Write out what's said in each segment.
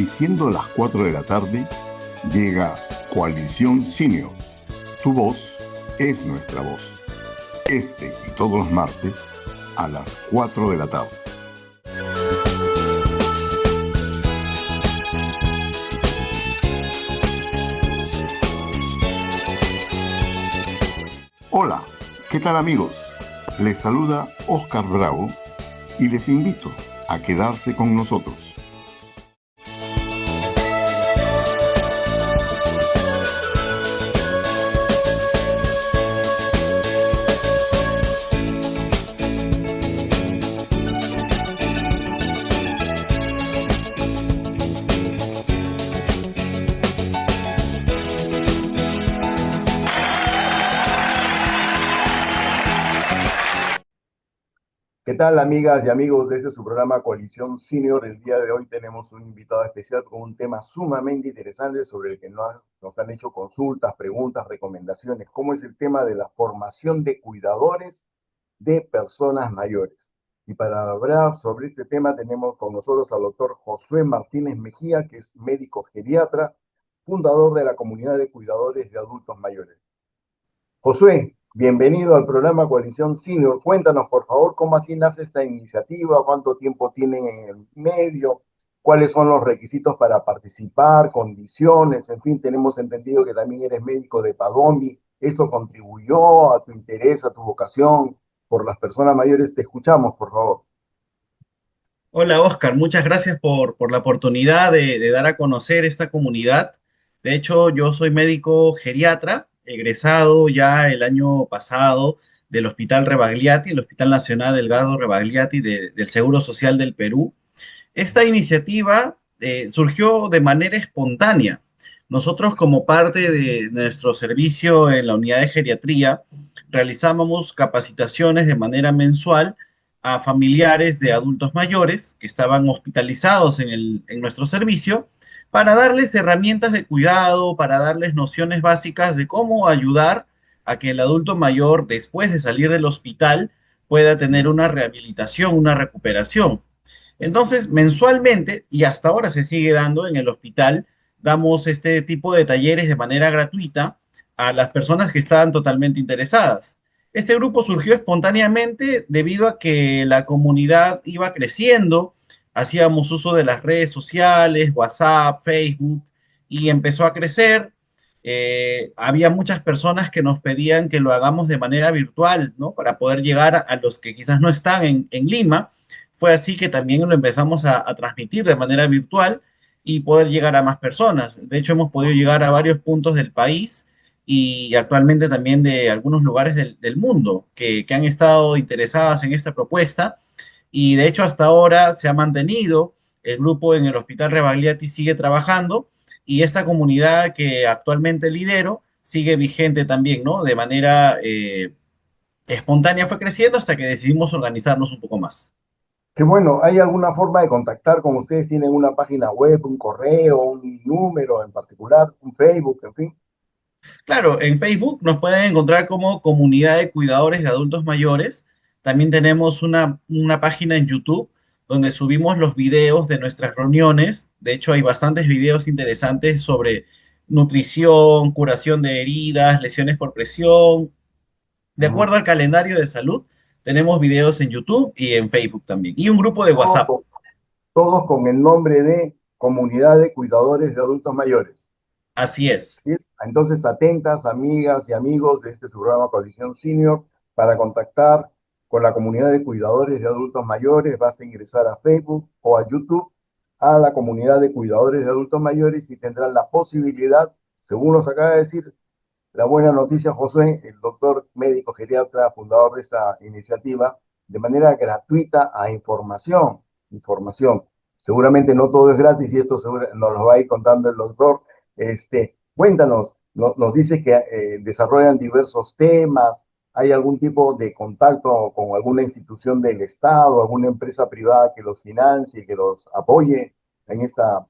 Y siendo las 4 de la tarde, llega Coalición Senior. Tu voz es nuestra voz. Este y todos los martes a las 4 de la tarde. Hola, ¿qué tal amigos? Les saluda Oscar Bravo y les invito a quedarse con nosotros. ¿Qué tal, amigas y amigos de este su programa Coalición Senior? El día de hoy tenemos un invitado especial con un tema sumamente interesante sobre el que nos han hecho consultas, preguntas, recomendaciones, como es el tema de la formación de cuidadores de personas mayores. Y para hablar sobre este tema tenemos con nosotros al doctor Josué Martínez Mejía, que es médico geriatra, fundador de la comunidad de cuidadores de adultos mayores. Josué, bienvenido al programa Coalición Senior. Cuéntanos, por favor, cómo así nace esta iniciativa, cuánto tiempo tienen en el medio, cuáles son los requisitos para participar, condiciones, en fin, tenemos entendido que también eres médico de Padomi. ¿Eso contribuyó a tu interés, a tu vocación por las personas mayores? Te escuchamos, por favor. Hola Oscar, muchas gracias por la oportunidad de dar a conocer esta comunidad. De hecho, yo soy médico geriatra, egresado ya el año pasado del Hospital Rebagliati, el Hospital Nacional Delgado Rebagliati del Seguro Social del Perú. Esta iniciativa surgió de manera espontánea. Nosotros, como parte de nuestro servicio en la unidad de geriatría, realizábamos capacitaciones de manera mensual a familiares de adultos mayores que estaban hospitalizados en nuestro servicio para darles herramientas de cuidado, para darles nociones básicas de cómo ayudar a que el adulto mayor, después de salir del hospital, pueda tener una rehabilitación, una recuperación. Entonces, mensualmente, y hasta ahora se sigue dando en el hospital, damos este tipo de talleres de manera gratuita a las personas que estaban totalmente interesadas. Este grupo surgió espontáneamente debido a que la comunidad iba creciendo, hacíamos uso de las redes sociales, WhatsApp, Facebook, y empezó a crecer. Había muchas personas que nos pedían que lo hagamos de manera virtual, ¿no? Para poder llegar a los que quizás no están en Lima. Fue así que también lo empezamos a transmitir de manera virtual y poder llegar a más personas. De hecho, hemos podido llegar a varios puntos del país y actualmente también de algunos lugares del mundo que han estado interesadas en esta propuesta. Y de hecho, hasta ahora se ha mantenido, el grupo en el Hospital Rebagliati sigue trabajando y esta comunidad que actualmente lidero sigue vigente también, ¿no? De manera espontánea fue creciendo hasta que decidimos organizarnos un poco más. Qué bueno, ¿hay alguna forma de contactar con ustedes? ¿Tienen una página web, un correo, un número en particular, un Facebook, en fin? Claro, en Facebook nos pueden encontrar como Comunidad de Cuidadores de Adultos Mayores. También tenemos una página en YouTube donde subimos los videos de nuestras reuniones. De hecho, hay bastantes videos interesantes sobre nutrición, curación de heridas, lesiones por presión. De Ujú. acuerdo al calendario de salud, tenemos videos en YouTube y en Facebook también. Y un grupo de Todos WhatsApp. con, todos con el nombre de Comunidad de Cuidadores de Adultos Mayores. Así es. ¿Sí? Entonces, atentas, amigas y amigos de este su programa Coalición Senior, para contactar con la comunidad de cuidadores de adultos mayores, basta ingresar a Facebook o a YouTube a la comunidad de cuidadores de adultos mayores y tendrán la posibilidad, según nos acaba de decir, la buena noticia, Josué, el doctor médico geriatra, fundador de esta iniciativa, de manera gratuita a información. Seguramente no todo es gratis y esto nos lo va a ir contando el doctor. Cuéntanos, nos dice que desarrollan diversos temas. ¿Hay algún tipo de contacto con alguna institución del Estado, alguna empresa privada que los financie, que los apoye en esta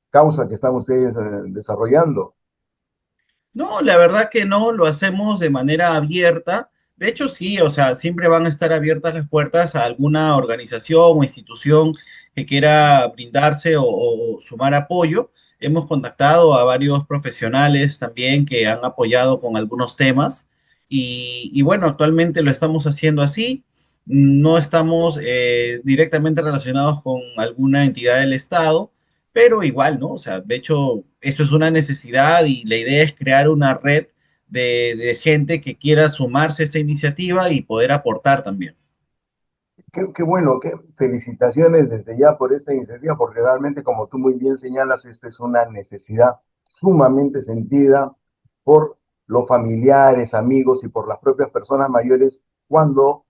causa que están ustedes desarrollando? No, la verdad que no, lo hacemos de manera abierta. De hecho, sí, o sea, siempre van a estar abiertas las puertas a alguna organización o institución que quiera brindarse o sumar apoyo. Hemos contactado a varios profesionales también que han apoyado con algunos temas y bueno, actualmente lo estamos haciendo así. No estamos directamente relacionados con alguna entidad del Estado, pero igual, ¿no? O sea, de hecho, esto es una necesidad y la idea es crear una red de gente que quiera sumarse a esta iniciativa y poder aportar también. Qué bueno, qué felicitaciones desde ya por esta iniciativa, porque realmente, como tú muy bien señalas, esta es una necesidad sumamente sentida por los familiares, amigos y por las propias personas mayores cuando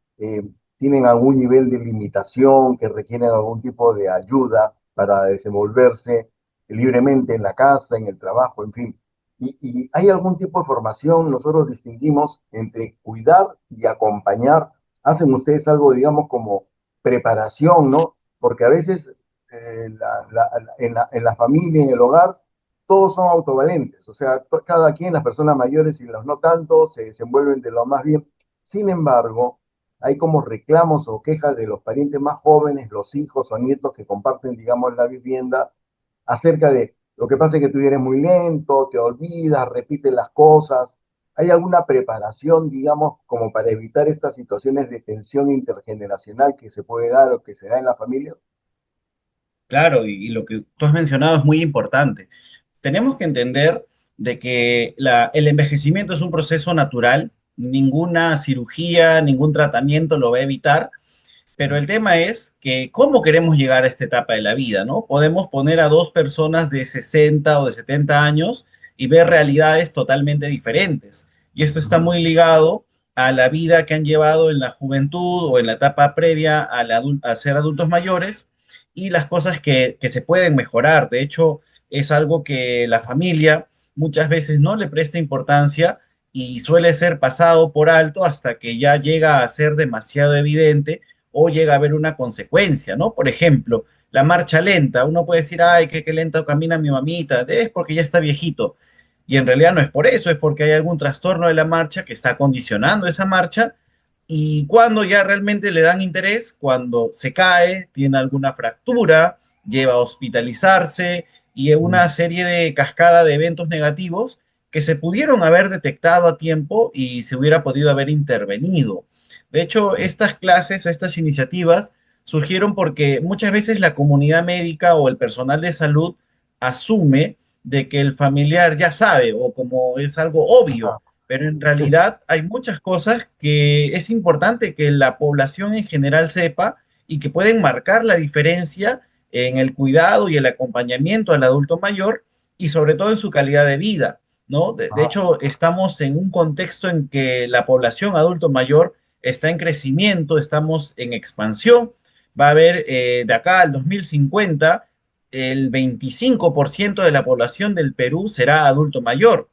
tienen algún nivel de limitación, que requieren algún tipo de ayuda para desenvolverse libremente en la casa, en el trabajo, en fin. Y hay algún tipo de formación, nosotros distinguimos entre cuidar y acompañar. Hacen ustedes algo, digamos, como preparación, ¿no? Porque a veces en la familia, en el hogar, todos son autovalentes, o sea, cada quien, las personas mayores y los no tanto, se desenvuelven de lo más bien. Sin embargo, hay como reclamos o quejas de los parientes más jóvenes, los hijos o nietos que comparten, digamos, la vivienda, acerca de lo que pasa es que tú eres muy lento, te olvidas, repites las cosas. ¿Hay alguna preparación, digamos, como para evitar estas situaciones de tensión intergeneracional que se puede dar o que se da en la familia? Claro, y lo que tú has mencionado es muy importante. Tenemos que entender de que el envejecimiento es un proceso natural, ninguna cirugía, ningún tratamiento lo va a evitar, pero el tema es que cómo queremos llegar a esta etapa de la vida, ¿no? Podemos poner a dos personas de 60 o de 70 años y ver realidades totalmente diferentes. Y esto está muy ligado a la vida que han llevado en la juventud o en la etapa previa a ser adultos mayores y las cosas que se pueden mejorar. De hecho, es algo que la familia muchas veces no le presta importancia y suele ser pasado por alto hasta que ya llega a ser demasiado evidente o llega a haber una consecuencia, ¿no? Por ejemplo, la marcha lenta. Uno puede decir, ay, qué lento camina mi mamita, es porque ya está viejito. Y en realidad no es por eso, es porque hay algún trastorno de la marcha que está condicionando esa marcha. Y cuando ya realmente le dan interés, cuando se cae, tiene alguna fractura, lleva a hospitalizarse y una serie de cascada de eventos negativos que se pudieron haber detectado a tiempo y se hubiera podido haber intervenido. De hecho, estas clases, estas iniciativas surgieron porque muchas veces la comunidad médica o el personal de salud asume de que el familiar ya sabe o como es algo obvio, Ajá. pero en Sí, realidad hay muchas cosas que es importante que la población en general sepa y que pueden marcar la diferencia en el cuidado y el acompañamiento al adulto mayor y sobre todo en su calidad de vida, ¿no? De ajá, hecho, estamos en un contexto en que la población adulto mayor está en crecimiento, estamos en expansión. Va a haber de acá al 2050 el 25% de la población del Perú será adulto mayor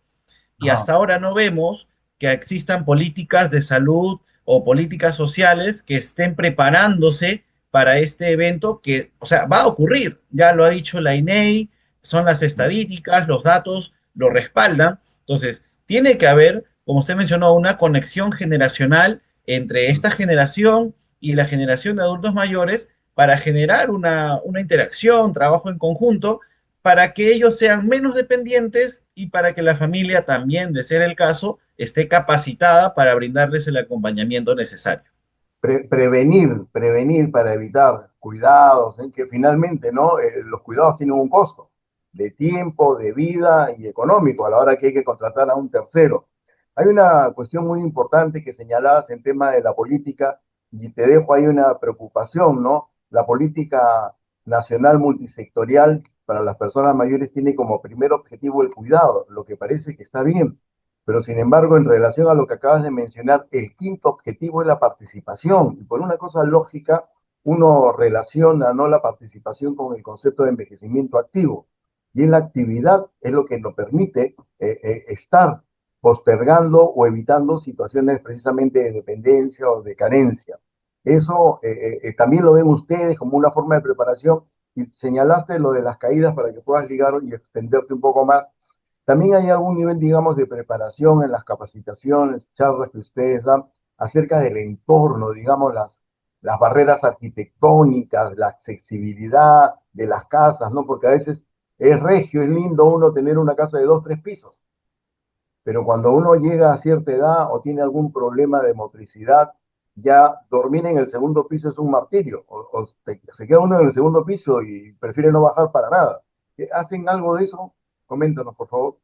y ajá, hasta ahora no vemos que existan políticas de salud o políticas sociales que estén preparándose para este evento que, o sea, va a ocurrir, ya lo ha dicho la INEI, son las estadísticas, los datos lo respaldan, entonces tiene que haber, como usted mencionó, una conexión generacional entre esta generación y la generación de adultos mayores para generar una interacción, trabajo en conjunto para que ellos sean menos dependientes y para que la familia también, de ser el caso, esté capacitada para brindarles el acompañamiento necesario. prevenir para evitar cuidados, ¿eh? Que finalmente, ¿no? Los cuidados tienen un costo de tiempo, de vida y económico a la hora que hay que contratar a un tercero. Hay una cuestión muy importante que señalabas en tema de la política y te dejo ahí una preocupación, ¿no? La política nacional multisectorial para las personas mayores tiene como primer objetivo el cuidado, lo que parece que está bien, pero sin embargo, en relación a lo que acabas de mencionar, el quinto objetivo es la participación. Y por una cosa lógica, uno relaciona, ¿no?, la participación con el concepto de envejecimiento activo. Y en la actividad es lo que nos permite estar postergando o evitando situaciones precisamente de dependencia o de carencia. Eso también lo ven ustedes como una forma de preparación y señalaste lo de las caídas para que puedas ligar y extenderte un poco más. También hay algún nivel, digamos, de preparación en las capacitaciones, charlas que ustedes dan acerca del entorno, digamos, las barreras arquitectónicas, la accesibilidad de las casas, ¿no? Porque a veces es regio, es lindo uno tener una casa de 2, 3 pisos, pero cuando uno llega a cierta edad o tiene algún problema de motricidad, ya dormir en el segundo piso es un martirio, se queda uno en el segundo piso y prefiere no bajar para nada. ¿Hacen algo de eso? Coméntanos, por favor.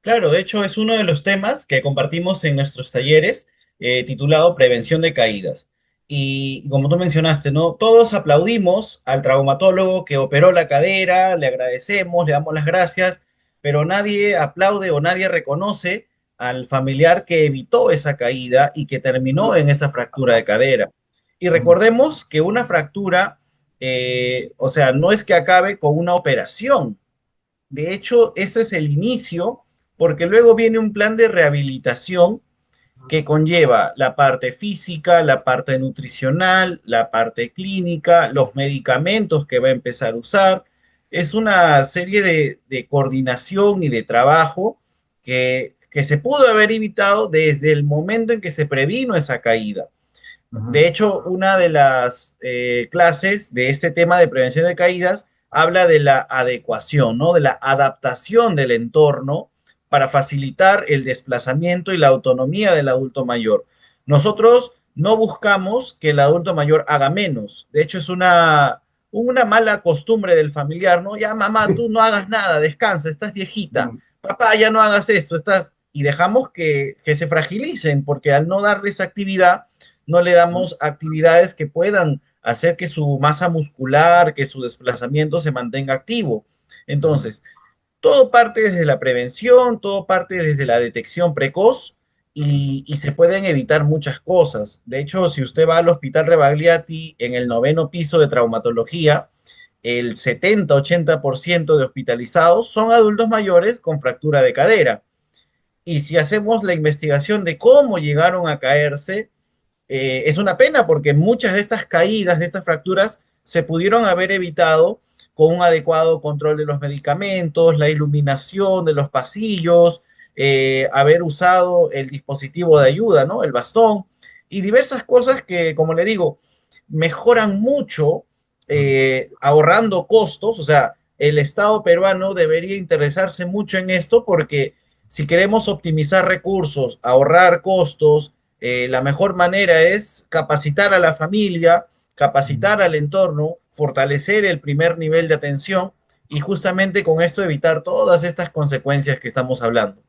Claro, de hecho es uno de los temas que compartimos en nuestros talleres titulado Prevención de Caídas. Y como tú mencionaste, ¿no? Todos aplaudimos al traumatólogo que operó la cadera, le agradecemos, le damos las gracias, pero nadie aplaude o nadie reconoce al familiar que evitó esa caída y que terminó en esa fractura de cadera. Y recordemos que una fractura, o sea, no es que acabe con una operación. De hecho, eso es el inicio, porque luego viene un plan de rehabilitación que conlleva la parte física, la parte nutricional, la parte clínica, los medicamentos que va a empezar a usar. Es una serie de coordinación y de trabajo que se pudo haber evitado desde el momento en que se previno esa caída. Ujú. De hecho, una de las clases de este tema de prevención de caídas habla de la adecuación, ¿no? De la adaptación del entorno para facilitar el desplazamiento y la autonomía del adulto mayor. Nosotros no buscamos que el adulto mayor haga menos. De hecho, es una mala costumbre del familiar, ¿no? Ya, mamá, tú no hagas nada, descansa, estás viejita. Ujú. Papá, ya no hagas esto, estás... Y dejamos que se fragilicen, porque al no darles actividad, no le damos actividades que puedan hacer que su masa muscular, que su desplazamiento se mantenga activo. Ujú. Entonces, todo parte desde la prevención, todo parte desde la detección precoz y se pueden evitar muchas cosas. De hecho, si usted va al Hospital Rebagliati en el noveno piso de traumatología, el 70-80% de hospitalizados son adultos mayores con fractura de cadera. Y si hacemos la investigación de cómo llegaron a caerse, es una pena porque muchas de estas caídas, de estas fracturas, se pudieron haber evitado con un adecuado control de los medicamentos, la iluminación de los pasillos, haber usado el dispositivo de ayuda, ¿no? El bastón y diversas cosas que, como le digo, mejoran mucho ahorrando costos. O sea, el Estado peruano debería interesarse mucho en esto porque si queremos optimizar recursos, ahorrar costos, la mejor manera es capacitar a la familia, Ujú. capacitar al entorno, fortalecer el primer nivel de atención y justamente con esto evitar todas estas consecuencias que estamos hablando.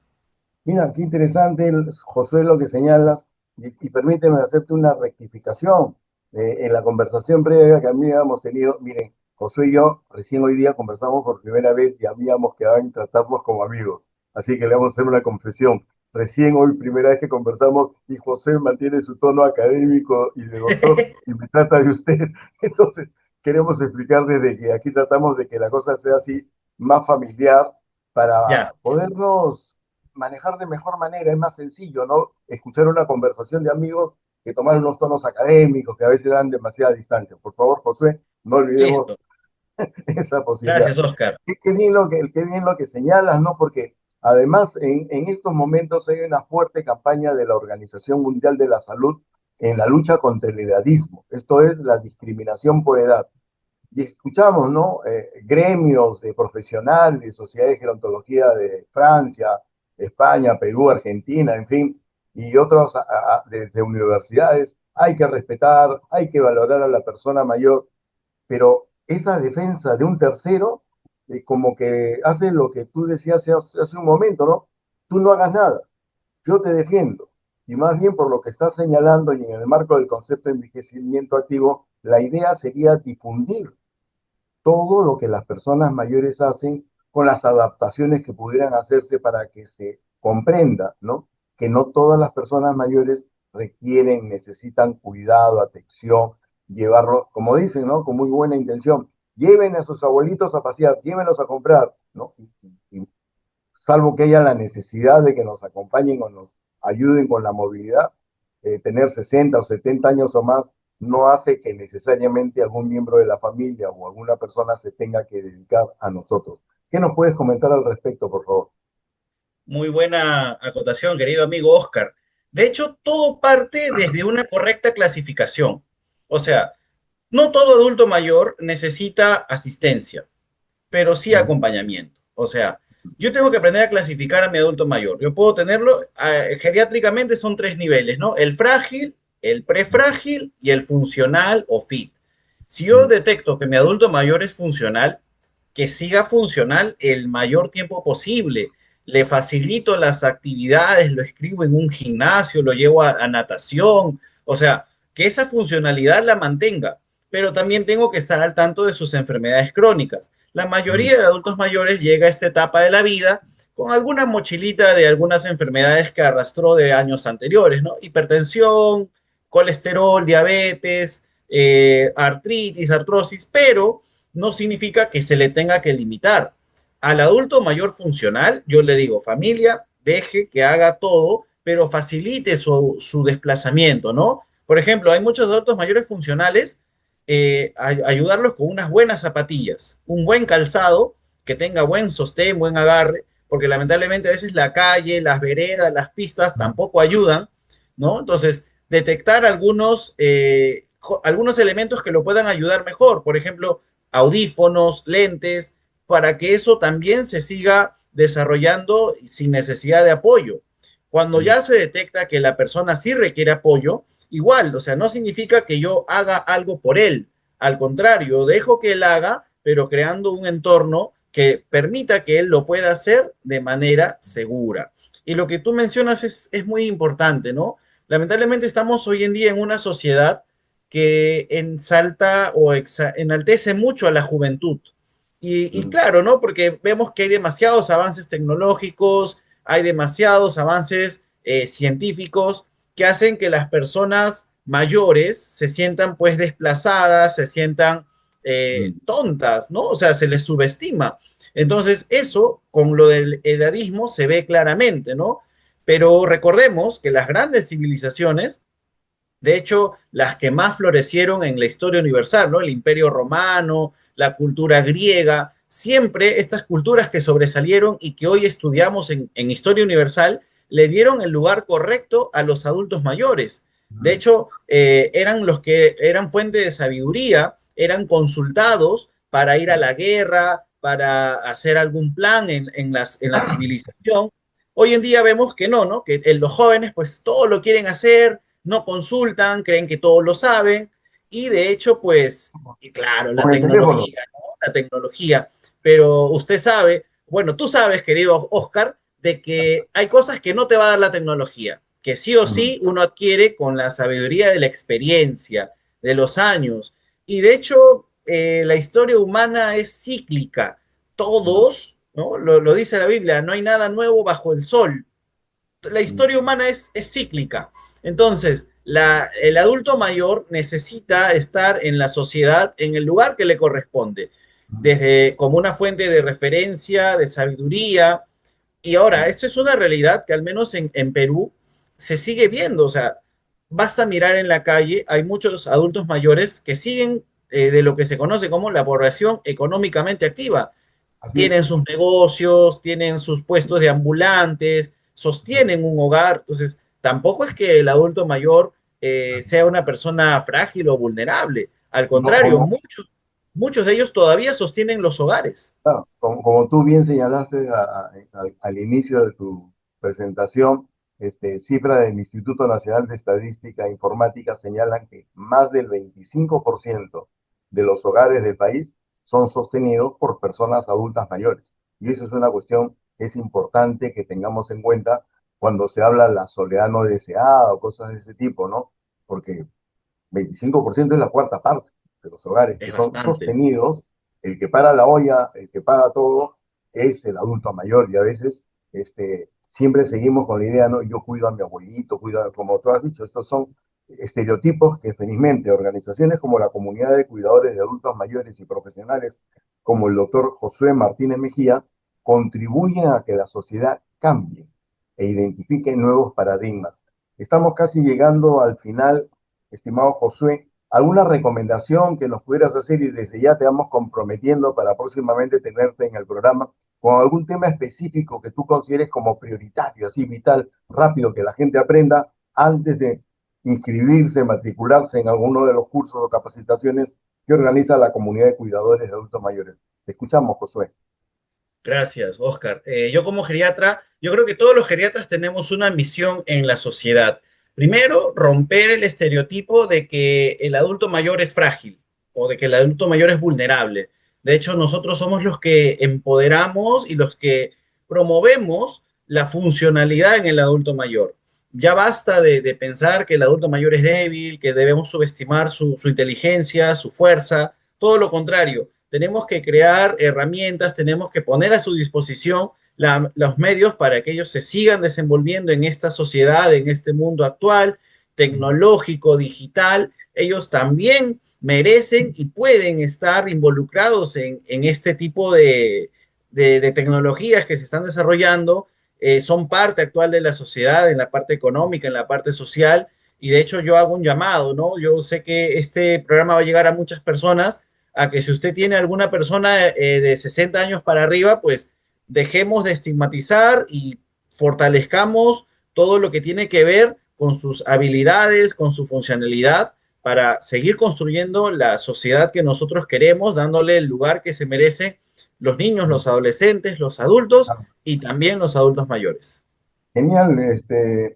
Mira, qué interesante, José, lo que señalas, y permíteme hacerte una rectificación. En la conversación previa que habíamos tenido, miren, José y yo recién hoy día conversamos por primera vez y habíamos quedado en tratarnos como amigos. Así que le vamos a hacer una confesión. Recién hoy, primera vez que conversamos, y José mantiene su tono académico y de doctor y me trata de usted. Entonces, queremos explicar desde que aquí tratamos de que la cosa sea así, más familiar, para Ya, podernos manejar de mejor manera, es más sencillo, ¿no? Escuchar una conversación de amigos que tomar unos tonos académicos que a veces dan demasiada distancia. Por favor, José, no olvidemos listo. esa posibilidad. Gracias, Oscar. Qué bien lo que señalas, ¿no? Porque además en estos momentos hay una fuerte campaña de la Organización Mundial de la Salud en la lucha contra el edadismo. Esto es la discriminación por edad. Y escuchamos, ¿no? Gremios de profesionales, sociedades de gerontología de Francia, España, Perú, Argentina, en fin, y otros desde universidades. Hay que respetar, hay que valorar a la persona mayor, pero esa defensa de un tercero, como que hace lo que tú decías hace un momento, ¿no? Tú no hagas nada, yo te defiendo. Y más bien por lo que estás señalando y en el marco del concepto de envejecimiento activo, la idea sería difundir todo lo que las personas mayores hacen con las adaptaciones que pudieran hacerse para que se comprenda, ¿no? Que no todas las personas mayores requieren, necesitan cuidado, atención, llevarlo, como dicen, ¿no? Con muy buena intención. Lleven a sus abuelitos a pasear, llévenlos a comprar, ¿no? Y salvo que haya la necesidad de que nos acompañen o nos ayuden con la movilidad, tener 60 o 70 años o más no hace que necesariamente algún miembro de la familia o alguna persona se tenga que dedicar a nosotros. ¿Qué nos puedes comentar al respecto, por favor? Muy buena acotación, querido amigo Oscar. De hecho, todo parte desde una correcta clasificación. O sea, no todo adulto mayor necesita asistencia, pero sí Mm, acompañamiento. O sea, yo tengo que aprender a clasificar a mi adulto mayor. Yo puedo tenerlo, geriátricamente son tres niveles, ¿no? El frágil, el prefrágil y el funcional o fit. Si yo mm, detecto que mi adulto mayor es funcional, que siga funcional el mayor tiempo posible. Le facilito las actividades, lo escribo en un gimnasio, lo llevo a natación, o sea, que esa funcionalidad la mantenga, pero también tengo que estar al tanto de sus enfermedades crónicas. La mm, mayoría de adultos mayores llega a esta etapa de la vida con alguna mochilita de algunas enfermedades que arrastró de años anteriores, ¿no? Hipertensión, colesterol, diabetes, artritis, artrosis, pero no significa que se le tenga que limitar. Al adulto mayor funcional, yo le digo, familia, deje que haga todo, pero facilite su desplazamiento, ¿no? Por ejemplo, hay muchos adultos mayores funcionales, ayudarlos con unas buenas zapatillas, un buen calzado que tenga buen sostén, buen agarre, porque lamentablemente a veces la calle, las veredas, las pistas tampoco ayudan, ¿no? Entonces, detectar algunos elementos que lo puedan ayudar mejor, por ejemplo, audífonos, lentes, para que eso también se siga desarrollando sin necesidad de apoyo. Cuando mm. ya se detecta que la persona sí requiere apoyo, igual, o sea, no significa que yo haga algo por él. Al contrario, dejo que él haga, pero creando un entorno que permita que él lo pueda hacer de manera segura. Y lo que tú mencionas es muy importante, ¿no? Lamentablemente estamos hoy en día en una sociedad que ensalta o enaltece mucho a la juventud. Y Mm, claro, ¿no? Porque vemos que hay demasiados avances tecnológicos, hay demasiados avances científicos que hacen que las personas mayores se sientan pues desplazadas, se sientan mm. tontas, ¿no? O sea, se les subestima. Entonces, eso con lo del edadismo se ve claramente, ¿no? Pero recordemos que las grandes civilizaciones, de hecho, las que más florecieron en la historia universal, ¿no? El Imperio Romano, la cultura griega, siempre estas culturas que sobresalieron y que hoy estudiamos en historia universal, le dieron el lugar correcto a los adultos mayores. De hecho, eran los que eran fuente de sabiduría, eran consultados para ir a la guerra, para hacer algún plan en la civilización. Hoy en día vemos que no, ¿no? Que los jóvenes pues todo lo quieren hacer, no consultan, creen que todos lo saben, y de hecho, pues, y claro, la Con el teléfono. tecnología, ¿no? La tecnología, pero usted sabe, bueno, tú sabes, querido Oscar, de que hay cosas que no te va a dar la tecnología, que sí o Mm, sí uno adquiere con la sabiduría de la experiencia, de los años, y de hecho, la historia humana es cíclica, mm, todos, ¿no? Lo dice la Biblia, no hay nada nuevo bajo el sol, la mm, historia humana es cíclica. Entonces, el adulto mayor necesita estar en la sociedad en el lugar que le corresponde, mm, desde como una fuente de referencia, de sabiduría. Y ahora, mm. esto es una realidad que al menos en Perú se sigue viendo. O sea, basta mirar en la calle, hay muchos adultos mayores que siguen de lo que se conoce como la población económicamente activa, Así es. tienen sus negocios, tienen sus puestos de ambulantes, sostienen un hogar. Entonces, tampoco es que el adulto mayor sea una persona frágil o vulnerable. Al No, contrario, muchos de ellos todavía sostienen los hogares. claro, como tú bien señalaste al inicio de tu presentación, cifras del Instituto Nacional de Estadística e Informática señalan que más del 25% de los hogares del país son sostenidos por personas adultas mayores. Y eso es una cuestión que es importante que tengamos en cuenta cuando se habla de la soledad no deseada o cosas de ese tipo, ¿no? Porque 25% es la cuarta parte de los hogares que Es son bastante. sostenidos. El que para la olla, el que paga todo, es el adulto mayor. Y a veces siempre seguimos con la idea, ¿no? Yo cuido a mi abuelito, como tú has dicho, estos son estereotipos que felizmente organizaciones como la Comunidad de Cuidadores de Adultos Mayores y Profesionales, como el doctor Josué Martínez Mejía, contribuyen a que la sociedad cambie e identifique nuevos paradigmas. Estamos casi llegando al final, estimado Josué. ¿Alguna recomendación que nos pudieras hacer y desde ya te vamos comprometiendo para próximamente tenerte en el programa con algún tema específico que tú consideres como prioritario, así vital, rápido, que la gente aprenda antes de inscribirse, matricularse en alguno de los cursos o capacitaciones que organiza la comunidad de cuidadores de adultos mayores. Te escuchamos, Josué. Gracias, Oscar. Yo como geriatra, yo creo que todos los geriatras tenemos una misión en la sociedad. Primero, romper el estereotipo de que el adulto mayor es frágil o de que el adulto mayor es vulnerable. De hecho, nosotros somos los que empoderamos y los que promovemos la funcionalidad en el adulto mayor. Ya basta de pensar que el adulto mayor es débil, que debemos subestimar su inteligencia, su fuerza. Todo lo contrario, tenemos que crear herramientas, tenemos que poner a su disposición los medios para que ellos se sigan desenvolviendo en esta sociedad, en este mundo actual, tecnológico, digital. Ellos también merecen y pueden estar involucrados en este tipo de tecnologías que se están desarrollando. Son parte actual de la sociedad, en la parte económica, en la parte social, y de hecho yo hago un llamado, ¿no? Yo sé que este programa va a llegar a muchas personas, a que si usted tiene alguna persona de 60 años para arriba, pues dejemos de estigmatizar y fortalezcamos todo lo que tiene que ver con sus habilidades, con su funcionalidad, para seguir construyendo la sociedad que nosotros queremos, dándole el lugar que se merecen los niños, los adolescentes, los adultos y también los adultos mayores. Genial,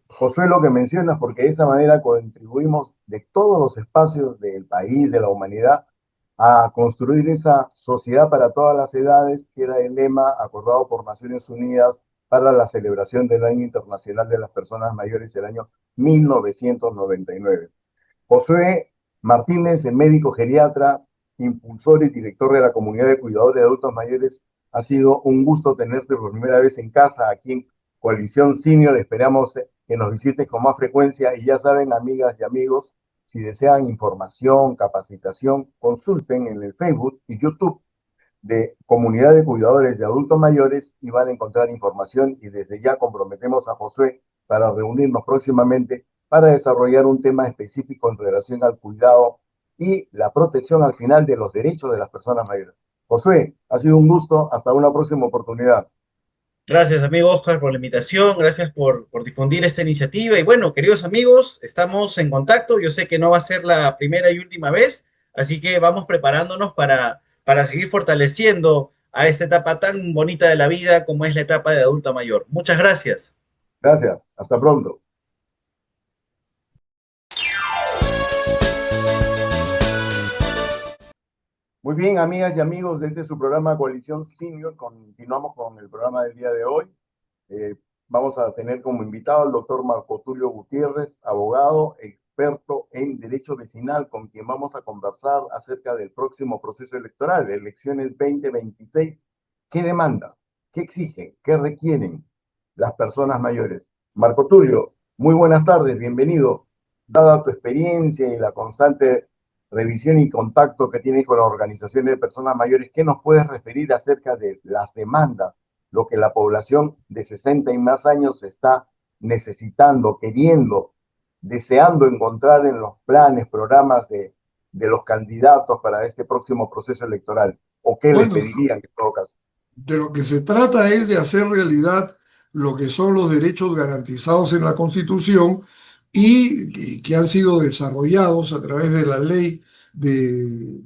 Josué, lo que mencionas, porque de esa manera contribuimos de todos los espacios del país, de la humanidad, a construir esa sociedad para todas las edades, que era el lema acordado por Naciones Unidas para la celebración del Año Internacional de las Personas Mayores, el año 1999. Josué Martínez, el médico geriatra, impulsor y director de la comunidad de cuidadores de adultos mayores, ha sido un gusto tenerte por primera vez en casa, aquí en Coalición Senior. Esperamos que nos visites con más frecuencia y ya saben, amigas y amigos, si desean información, capacitación, consulten en el Facebook y YouTube de Comunidad de Cuidadores de Adultos Mayores y van a encontrar información, y desde ya comprometemos a Josué para reunirnos próximamente para desarrollar un tema específico en relación al cuidado y la protección al final de los derechos de las personas mayores. Josué, ha sido un gusto, hasta una próxima oportunidad. Gracias, amigo Oscar, por la invitación, gracias por difundir esta iniciativa. Y bueno, queridos amigos, estamos en contacto. Yo sé que no va a ser la primera y última vez, así que vamos preparándonos para seguir fortaleciendo a esta etapa tan bonita de la vida como es la etapa de adulto mayor. Muchas gracias. Gracias, hasta pronto. Muy bien, amigas y amigos, desde su programa Coalición Senior, continuamos con el programa del día de hoy. Eh, Vamos a tener como invitado al doctor Marco Tulio Gutiérrez, abogado, experto en derecho vecinal, con quien vamos a conversar acerca del próximo proceso electoral, de elecciones 2026. ¿Qué demanda? ¿Qué exigen? ¿Qué requieren las personas mayores? Marco Tulio, muy buenas tardes, bienvenido. Dada tu experiencia y la constante revisión y contacto que tienes con las organizaciones de personas mayores, ¿qué nos puedes referir acerca de las demandas, lo que la población de 60 y más años está necesitando, queriendo, deseando encontrar en los planes, programas de los candidatos para este próximo proceso electoral? ¿O qué les Bueno, pedirían en todo caso? de lo que se trata es de hacer realidad lo que son los derechos garantizados en la Constitución y que han sido desarrollados a través de la ley de,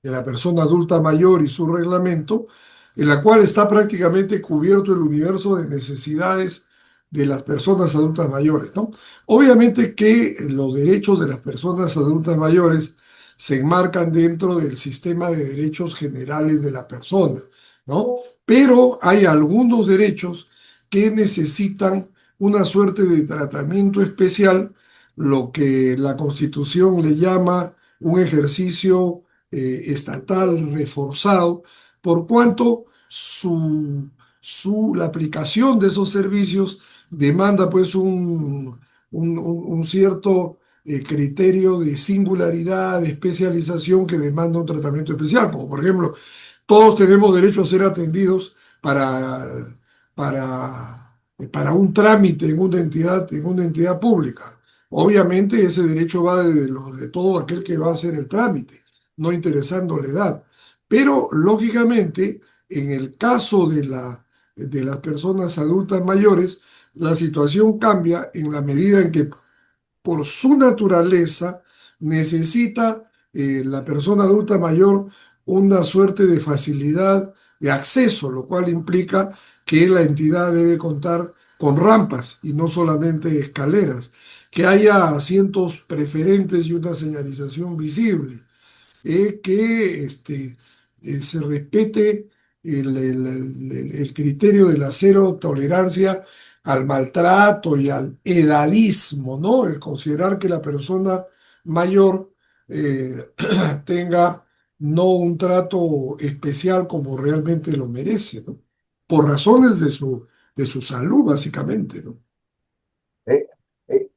de la persona adulta mayor y su reglamento, en la cual está prácticamente cubierto el universo de necesidades de las personas adultas mayores, ¿no? Obviamente que los derechos de las personas adultas mayores se enmarcan dentro del sistema de derechos generales de la persona, ¿no? Pero hay algunos derechos que necesitan una suerte de tratamiento especial, lo que la Constitución le llama un ejercicio estatal reforzado, por cuanto la aplicación de esos servicios demanda pues un cierto criterio de singularidad, de especialización que demanda un tratamiento especial, como por ejemplo, todos tenemos derecho a ser atendidos para un trámite en una entidad pública. Obviamente ese derecho va de todo aquel que va a hacer el trámite, no interesando la edad. Pero lógicamente, en el caso de las personas adultas mayores, la situación cambia en la medida en que por su naturaleza, necesita la persona adulta mayor una suerte de facilidad de acceso, lo cual implica que la entidad debe contar con rampas y no solamente escaleras, que haya asientos preferentes y una señalización visible, que se respete el criterio de la cero tolerancia al maltrato y al edadismo, ¿no? El considerar que la persona mayor eh, tenga no un trato especial como realmente lo merece, ¿no? Por razones de su salud, básicamente, ¿no? Eh, eh,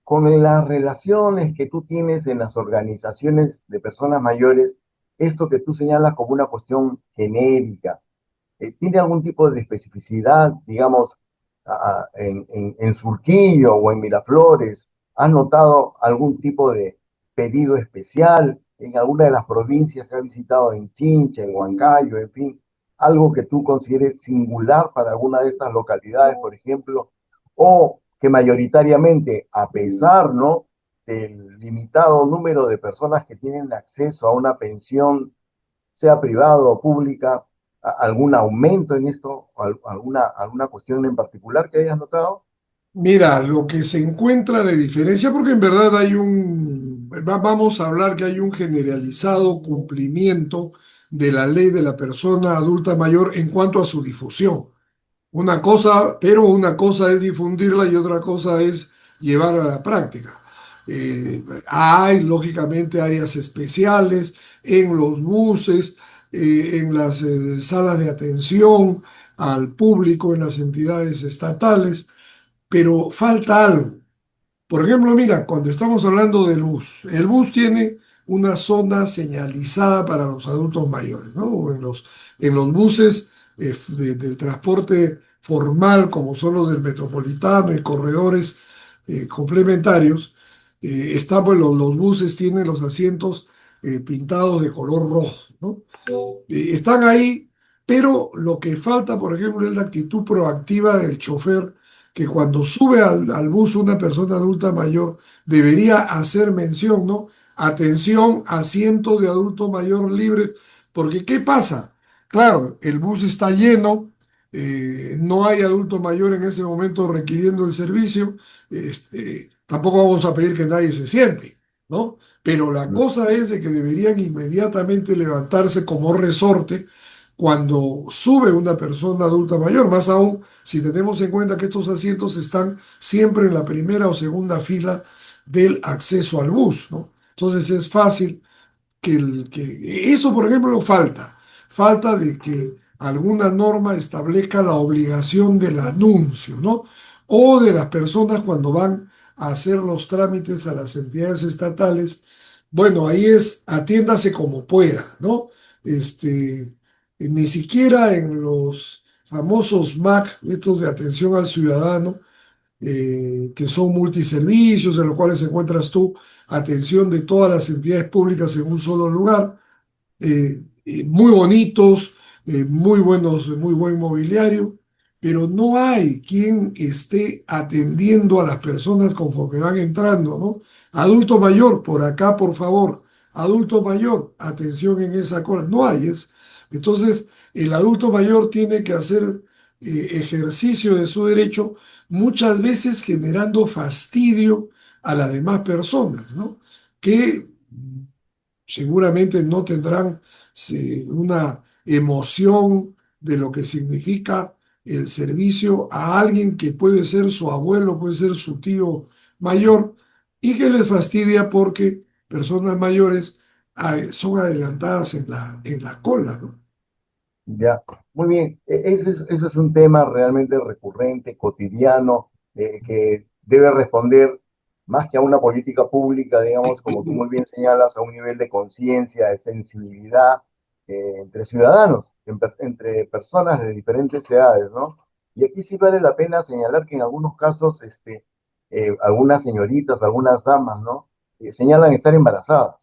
con las relaciones que tú tienes en las organizaciones de personas mayores, esto que tú señalas como una cuestión genérica, ¿tiene algún tipo de especificidad, digamos, en Surquillo o en Miraflores? ¿Has notado algún tipo de pedido especial en alguna de las provincias que has visitado, en Chincha, en Huancayo, en fin? Algo que tú consideres singular para alguna de estas localidades, por ejemplo, o que mayoritariamente, a pesar, ¿no?, del limitado número de personas que tienen acceso a una pensión, sea privada o pública, algún aumento en esto, alguna cuestión en particular que hayas notado? Mira, lo que se encuentra de diferencia, porque en verdad vamos a hablar que hay un generalizado cumplimiento de la ley de la persona adulta mayor en cuanto a su difusión. Pero una cosa es difundirla y otra cosa es llevarla a la práctica. Hay, lógicamente, áreas especiales en los buses, en las salas de atención al público, en las entidades estatales, pero falta algo. Por ejemplo, mira, cuando estamos hablando del bus, el bus tiene una zona señalizada para los adultos mayores, ¿no? En los buses del transporte formal, como son los del metropolitano y corredores complementarios, están, pues, los buses tienen los asientos pintados de color rojo, ¿no? Están ahí, pero lo que falta, por ejemplo, es la actitud proactiva del chofer, que cuando sube al bus una persona adulta mayor debería hacer mención, ¿no? Atención, asientos de adulto mayor libres, porque ¿qué pasa? Claro, el bus está lleno, no hay adulto mayor en ese momento requiriendo el servicio, tampoco vamos a pedir que nadie se siente, ¿no? Pero la cosa es de que deberían inmediatamente levantarse como resorte cuando sube una persona adulta mayor, más aún si tenemos en cuenta que estos asientos están siempre en la primera o segunda fila del acceso al bus, ¿no? Entonces es fácil que eso, por ejemplo, falta de que alguna norma establezca la obligación del anuncio, ¿no? O de las personas cuando van a hacer los trámites a las entidades estatales. Bueno, ahí es atiéndase como pueda, ¿no? Ni siquiera en los famosos MAC, estos de atención al ciudadano, que son multiservicios, en los cuales encuentras tú atención de todas las entidades públicas en un solo lugar, muy bonitos, muy buenos, muy buen mobiliario, pero no hay quien esté atendiendo a las personas conforme van entrando, ¿no? Adulto mayor, por acá, por favor. Adulto mayor, atención en esa cola. No hay, es. Entonces, el adulto mayor tiene que hacer ejercicio de su derecho, muchas veces generando fastidio a las demás personas, ¿no? Que seguramente no tendrán una emoción de lo que significa el servicio a alguien que puede ser su abuelo, puede ser su tío mayor, y que les fastidia porque personas mayores son adelantadas en la cola, ¿no? Ya, muy bien. Ese es un tema realmente recurrente, cotidiano, que debe responder más que a una política pública, digamos, como tú muy bien señalas, a un nivel de conciencia, de sensibilidad entre ciudadanos, entre personas de diferentes edades, ¿no? Y aquí sí vale la pena señalar que en algunos casos, algunas señoritas, algunas damas, ¿no? Señalan estar embarazadas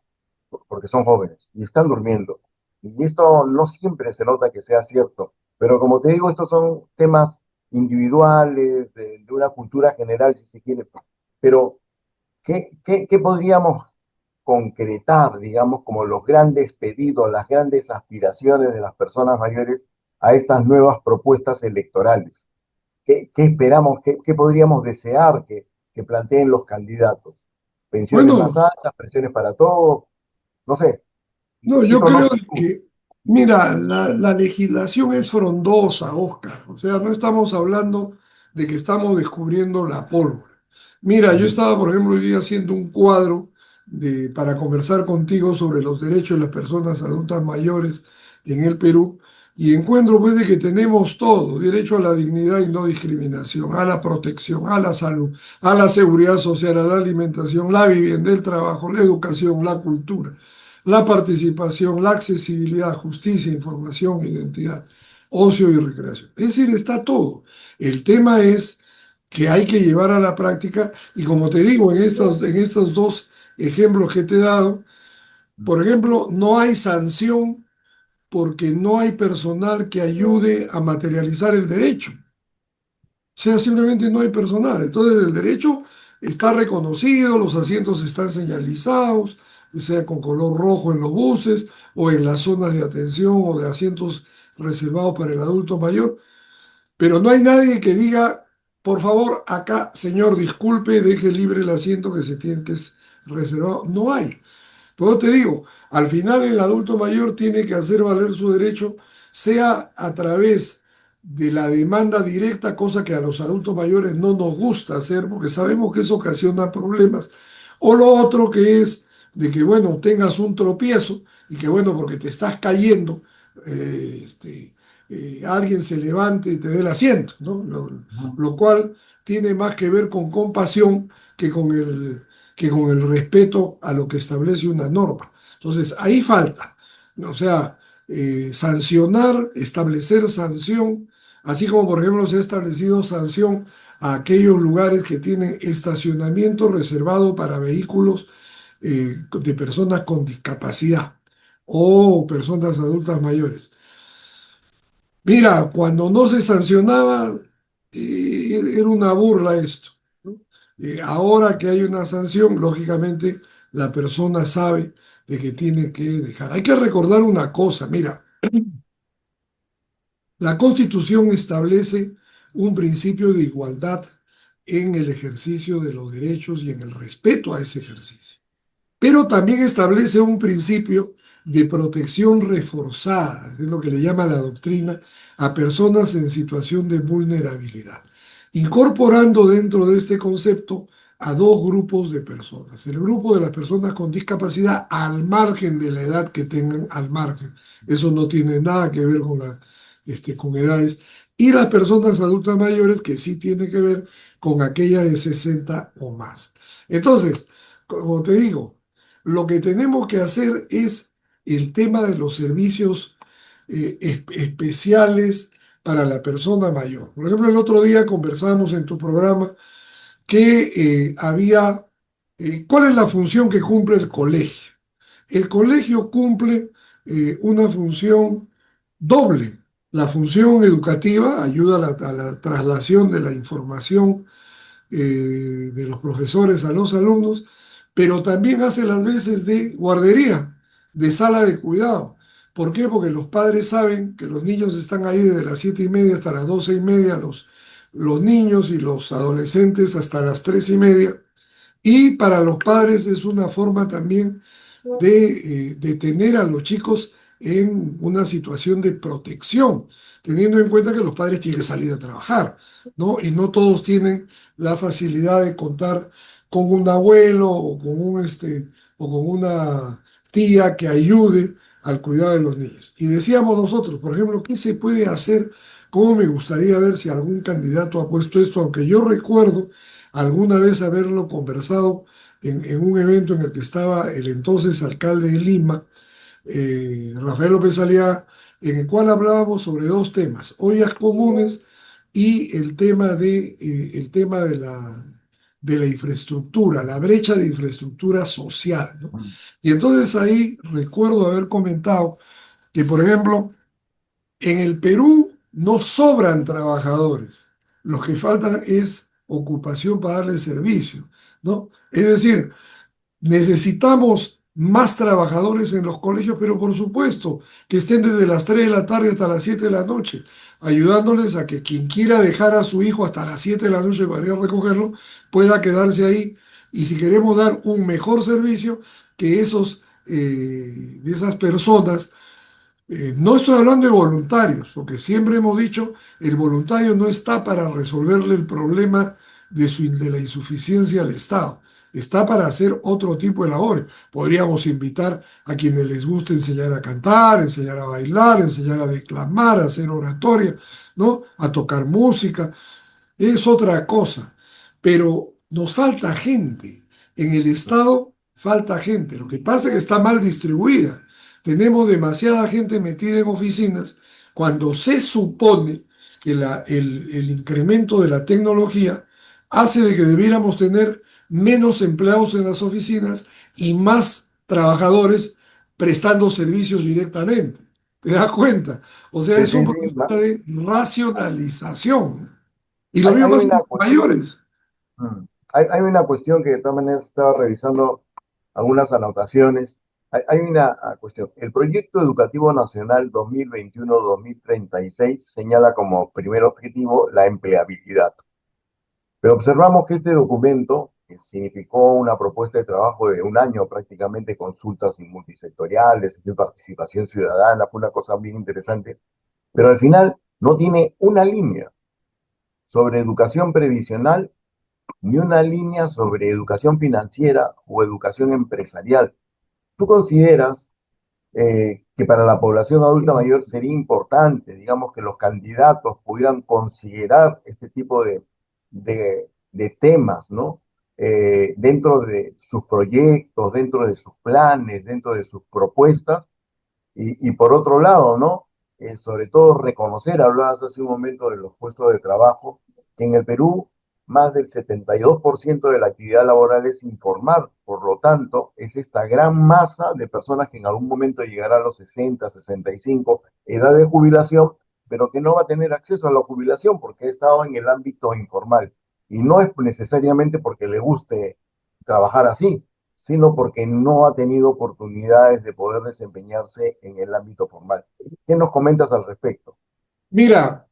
porque son jóvenes y están durmiendo. Y esto no siempre se nota que sea cierto, pero como te digo, estos son temas individuales, de una cultura general, si se quiere. Pero ¿Qué podríamos concretar, digamos, como los grandes pedidos, las grandes aspiraciones de las personas mayores a estas nuevas propuestas electorales? ¿Qué esperamos, qué podríamos desear que planteen los candidatos? ¿Pensiones más Bueno, altas, pensiones para todos? No sé, un no, yo poquito creo no sé tú. que, mira, la legislación es frondosa, Oscar. O sea, no estamos hablando de que estamos descubriendo la pólvora. Mira, yo Ujú. estaba, por ejemplo, hoy día haciendo un cuadro para conversar contigo sobre los derechos de las personas adultas mayores en el Perú y encuentro pues de que tenemos todo, derecho a la dignidad y no discriminación, a la protección, a la salud, a la seguridad social, a la alimentación, la vivienda, el trabajo, la educación, la cultura, la participación, la accesibilidad, justicia, información, identidad, ocio y recreación. Es decir, está todo. El tema es que hay que llevar a la práctica y como te digo, en estos dos ejemplos que te he dado, por ejemplo, no hay sanción porque no hay personal que ayude a materializar el derecho. O sea, simplemente no hay personal. Entonces el derecho está reconocido, los asientos están señalizados, sea con color rojo en los buses o en las zonas de atención o de asientos reservados para el adulto mayor, pero no hay nadie que diga, por favor, acá, señor, disculpe, deje libre el asiento que se tiene que es reservado. No hay. Pero te digo, al final el adulto mayor tiene que hacer valer su derecho, sea a través de la demanda directa, cosa que a los adultos mayores no nos gusta hacer porque sabemos que eso ocasiona problemas, o lo otro que es de que, bueno, tengas un tropiezo y que, bueno, porque te estás cayendo, alguien se levante y te dé el asiento, ¿no? Ujú. Lo cual tiene más que ver con compasión que con el respeto a lo que establece una norma. Entonces, ahí falta, o sea, sancionar, establecer sanción, así como por ejemplo se ha establecido sanción a aquellos lugares que tienen estacionamiento reservado para vehículos de personas con discapacidad o personas adultas mayores. Mira, cuando no se sancionaba, era una burla esto, ¿no? Ahora que hay una sanción, lógicamente la persona sabe de que tiene que dejar. Hay que recordar una cosa, mira, la Constitución establece un principio de igualdad en el ejercicio de los derechos y en el respeto a ese ejercicio, pero también establece un principio de protección reforzada, es lo que le llama la doctrina, a personas en situación de vulnerabilidad, incorporando dentro de este concepto a dos grupos de personas. El grupo de las personas con discapacidad al margen de la edad que tengan, al margen. Eso no tiene nada que ver con edades. Y las personas adultas mayores que sí tiene que ver con aquellas de 60 o más. Entonces, como te digo, lo que tenemos que hacer es el tema de los servicios especiales para la persona mayor. Por ejemplo, el otro día conversamos en tu programa que ¿cuál es la función que cumple el colegio? El colegio cumple una función doble. La función educativa ayuda a la traslación de la información de los profesores a los alumnos, pero también hace las veces de guardería, de sala de cuidado. ¿Por qué? Porque los padres saben que los niños están ahí desde las 7:30 hasta las 12:30, los niños y los adolescentes hasta las 3:30. Y para los padres es una forma también de tener a los chicos en una situación de protección, teniendo en cuenta que los padres tienen que salir a trabajar, ¿no? Y no todos tienen la facilidad de contar con un abuelo o con una tía que ayude al cuidado de los niños. Y decíamos nosotros, por ejemplo, ¿qué se puede hacer? ¿Cómo me gustaría ver si algún candidato ha puesto esto? Aunque yo recuerdo alguna vez haberlo conversado en un evento en el que estaba el entonces alcalde de Lima, Rafael López Aliaga, en el cual hablábamos sobre dos temas, ollas comunes y el tema de la infraestructura, la brecha de infraestructura social, ¿no? Y entonces ahí recuerdo haber comentado que, por ejemplo, en el Perú no sobran trabajadores, lo que falta es ocupación para darle servicio. ¿no? Es decir, necesitamos más trabajadores en los colegios, pero por supuesto que estén desde las 3 de la tarde hasta las 7 de la noche, ayudándoles a que quien quiera dejar a su hijo hasta las 7 de la noche para ir a recogerlo, pueda quedarse ahí. Y si queremos dar un mejor servicio, que de esas personas, no estoy hablando de voluntarios, porque siempre hemos dicho, el voluntario no está para resolverle el problema de la insuficiencia al Estado, está para hacer otro tipo de labores. Podríamos invitar a quienes les guste enseñar a cantar, enseñar a bailar, enseñar a declamar, a hacer oratoria, ¿no? A tocar música, es otra cosa, pero nos falta gente. En el Estado falta gente. Lo que pasa es que está mal distribuida. Tenemos demasiada gente metida en oficinas cuando se supone que el incremento de la tecnología hace de que debiéramos tener menos empleados en las oficinas y más trabajadores prestando servicios directamente. ¿Te das cuenta? O sea, Sí, es un sí, sí. problema de racionalización. Y lo Hay, mismo hay pasa con una los cuestión, mayores. hay una cuestión que de todas maneras estaba revisando algunas anotaciones. Hay una cuestión. El Proyecto Educativo Nacional 2021-2036 señala como primer objetivo la empleabilidad. Pero observamos que este documento, que significó una propuesta de trabajo de un año prácticamente, consultas y multisectoriales, de participación ciudadana, fue una cosa bien interesante, pero al final no tiene una línea sobre educación previsional ni una línea sobre educación financiera o educación empresarial. ¿Tú consideras que para la población adulta mayor sería importante, digamos, que los candidatos pudieran considerar este tipo de temas, ¿no? Dentro de sus proyectos, dentro de sus planes, dentro de sus propuestas? Y por otro lado, ¿no? Sobre todo reconocer, hablabas hace un momento de los puestos de trabajo, que en el Perú más del 72% de la actividad laboral es informal, por lo tanto, es esta gran masa de personas que en algún momento llegará a los 60, 65, edad de jubilación, pero que no va a tener acceso a la jubilación porque ha estado en el ámbito informal. Y no es necesariamente porque le guste trabajar así, sino porque no ha tenido oportunidades de poder desempeñarse en el ámbito formal. ¿Qué nos comentas al respecto? Mira,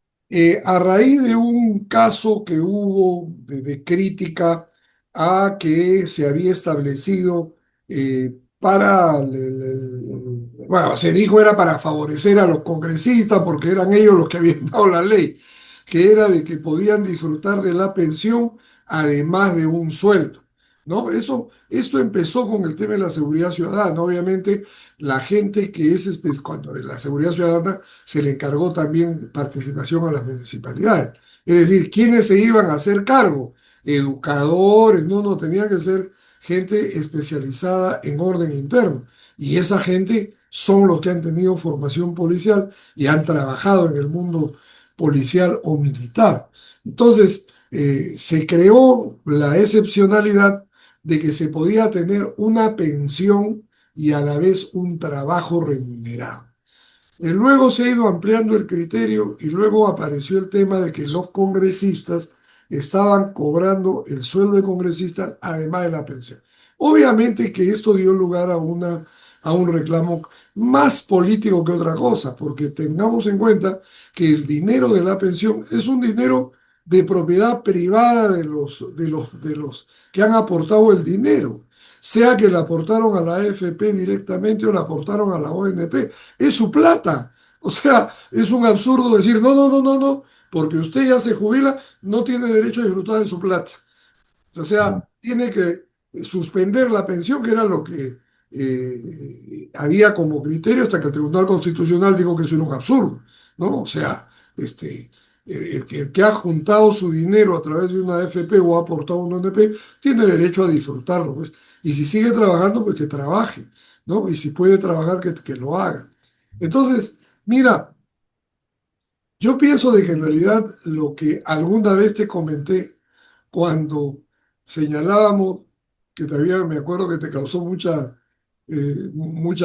a raíz de un caso que hubo de crítica a que se había establecido bueno, se dijo era para favorecer a los congresistas porque eran ellos los que habían dado la ley, que era de que podían disfrutar de la pensión además de un sueldo, ¿no? Esto empezó con el tema de la seguridad ciudadana. Obviamente, la gente que cuando la seguridad ciudadana se le encargó también participación a las municipalidades. Es decir, ¿quiénes se iban a hacer cargo? Educadores, no, tenían que ser gente especializada en orden interno. Y esa gente son los que han tenido formación policial y han trabajado en el mundo policial o militar. Entonces, se creó la excepcionalidad de que se podía tener una pensión y a la vez un trabajo remunerado. Luego se ha ido ampliando el criterio y luego apareció el tema de que los congresistas estaban cobrando el sueldo de congresistas además de la pensión. Obviamente que esto dio lugar a un reclamo más político que otra cosa, porque tengamos en cuenta que el dinero de la pensión es un dinero de propiedad privada de los que han aportado el dinero, sea que la aportaron a la AFP directamente o la aportaron a la ONP, es su plata. O sea, es un absurdo decir, no, porque usted ya se jubila, no tiene derecho a disfrutar de su plata. O sea, tiene que suspender la pensión, que era lo que había como criterio, hasta que el Tribunal Constitucional dijo que eso era un absurdo, ¿no? O sea, el que ha juntado su dinero a través de una AFP o ha aportado a una ONP tiene derecho a disfrutarlo, pues. Y si sigue trabajando, pues que trabaje, ¿no? Y si puede trabajar, que lo haga. Entonces, mira, yo pienso de que en realidad lo que alguna vez te comenté cuando señalábamos, que todavía me acuerdo que te causó mucha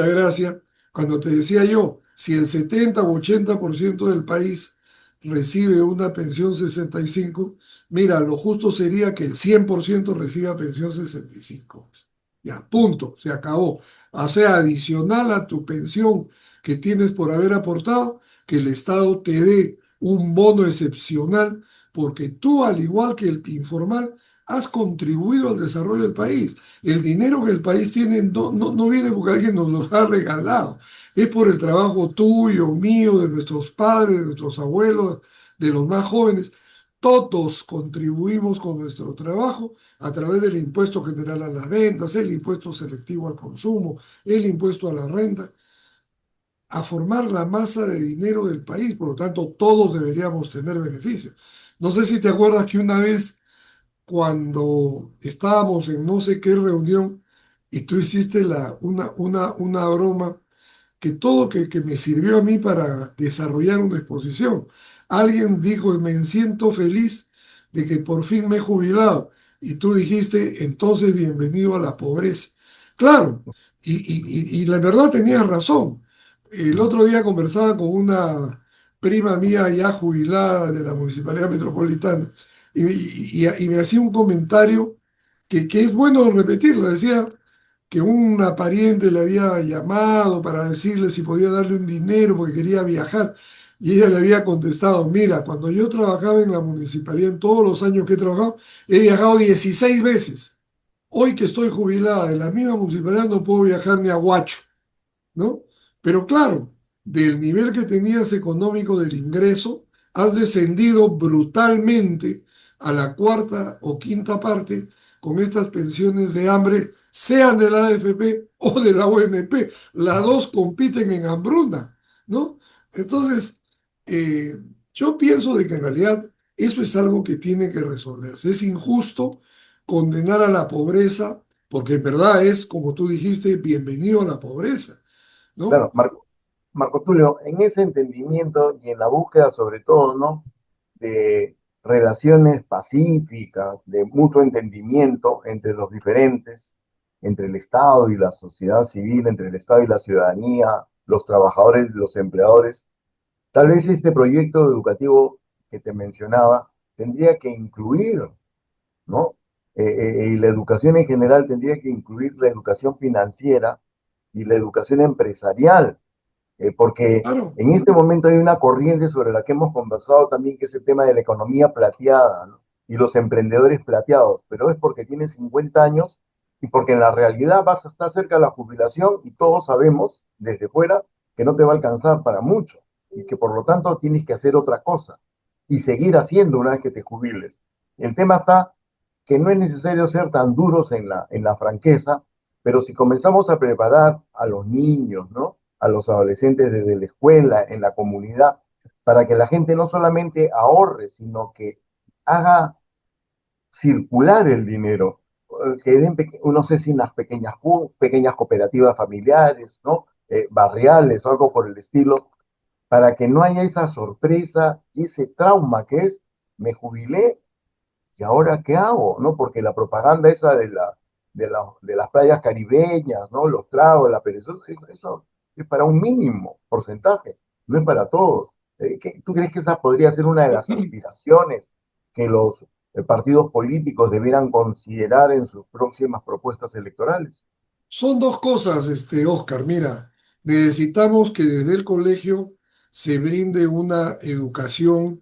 gracia, cuando te decía yo, si el 70 u 80% del país recibe una pensión 65, mira, lo justo sería que el 100% reciba pensión 65. Ya, punto, se acabó. O sea, adicional a tu pensión que tienes por haber aportado, que el Estado te dé un bono excepcional, porque tú, al igual que el informal, has contribuido al desarrollo del país. El dinero que el país tiene no viene porque alguien nos lo ha regalado, es por el trabajo tuyo, mío, de nuestros padres, de nuestros abuelos, de los más jóvenes. Todos contribuimos con nuestro trabajo a través del impuesto general a las rentas, el impuesto selectivo al consumo, el impuesto a la renta, a formar la masa de dinero del país. Por lo tanto, todos deberíamos tener beneficios. No sé si te acuerdas que una vez cuando estábamos en no sé qué reunión y tú hiciste una broma que todo que me sirvió a mí para desarrollar una exposición. Alguien dijo, me siento feliz de que por fin me he jubilado. Y tú dijiste, entonces bienvenido a la pobreza. Claro, y la verdad tenías razón. El otro día conversaba con una prima mía ya jubilada de la Municipalidad Metropolitana y me hacía un comentario que es bueno repetirlo. Decía, que una pariente le había llamado para decirle si podía darle un dinero porque quería viajar. Y ella le había contestado, mira, cuando yo trabajaba en la municipalidad, en todos los años que he trabajado, he viajado 16 veces. Hoy que estoy jubilada de la misma municipalidad no puedo viajar ni a Huacho, ¿no? Pero claro, del nivel que tenías económico del ingreso, has descendido brutalmente a la cuarta o quinta parte con estas pensiones de hambre, sean de la AFP o de la ONP. Las dos compiten en hambruna, ¿no? Entonces, eh, yo pienso de que en realidad eso es algo que tiene que resolverse. Es injusto condenar a la pobreza, porque en verdad es, como tú dijiste, bienvenido a la pobreza, ¿no? Claro, Marco Tulio, en ese entendimiento y en la búsqueda sobre todo, ¿no? De relaciones pacíficas, de mutuo entendimiento entre los diferentes, entre el Estado y la sociedad civil, entre el Estado y la ciudadanía, los trabajadores y los empleadores, tal vez este proyecto educativo que te mencionaba tendría que incluir, ¿no? Y la educación en general tendría que incluir la educación financiera y la educación empresarial, porque Claro, en este momento hay una corriente sobre la que hemos conversado también, que es el tema de la economía plateada, ¿no? Y los emprendedores plateados, pero es porque tienes 50 años y porque en la realidad vas a estar cerca de la jubilación y todos sabemos desde fuera que no te va a alcanzar para mucho y que por lo tanto tienes que hacer otra cosa y seguir haciendo una vez que te jubiles. El tema está que no es necesario ser tan duros en la franqueza, pero si comenzamos a preparar a los niños, ¿no? A los adolescentes desde la escuela, en la comunidad, para que la gente no solamente ahorre, sino que haga circular el dinero, que den, no sé si en las pequeñas cooperativas familiares, ¿no? Barriales o algo por el estilo, para que no haya esa sorpresa y ese trauma que es, me jubilé ¿y ahora qué hago? ¿No? Porque la propaganda esa de las playas caribeñas, ¿no? Los tragos, la pereza, eso es para un mínimo porcentaje, no es para todos. ¿Tú crees que esa podría ser una de las aspiraciones que los partidos políticos debieran considerar en sus próximas propuestas electorales? son dos cosas, Oscar. Mira, necesitamos que desde el colegio se brinde una educación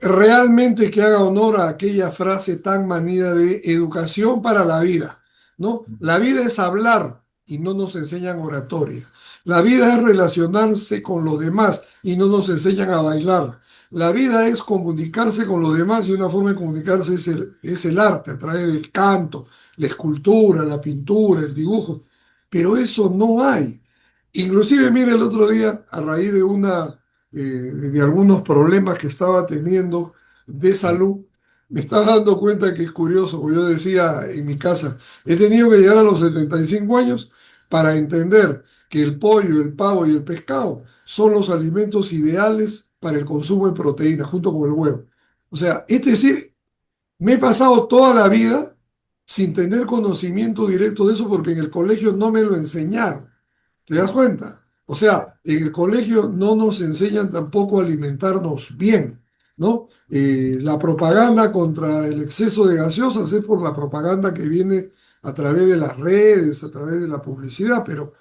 realmente que haga honor a aquella frase tan manida de educación para la vida, ¿no? La vida es hablar y no nos enseñan oratoria. La vida es relacionarse con los demás y no nos enseñan a bailar. La vida es comunicarse con los demás y una forma de comunicarse es el arte, a través del canto, la escultura, la pintura, el dibujo. Pero eso no hay. Inclusive, mire, el otro día, a raíz de algunos problemas que estaba teniendo de salud, me estaba dando cuenta que es curioso, porque yo decía en mi casa, he tenido que llegar a los 75 años para entender que el pollo, el pavo y el pescado son los alimentos ideales para el consumo de proteína, junto con el huevo. O sea, es decir, me he pasado toda la vida sin tener conocimiento directo de eso porque en el colegio no me lo enseñaron. ¿Te das cuenta? O sea, en el colegio no nos enseñan tampoco a alimentarnos bien. ¿no? La propaganda contra el exceso de gaseosas es por la propaganda que viene a través de las redes, a través de la publicidad, pero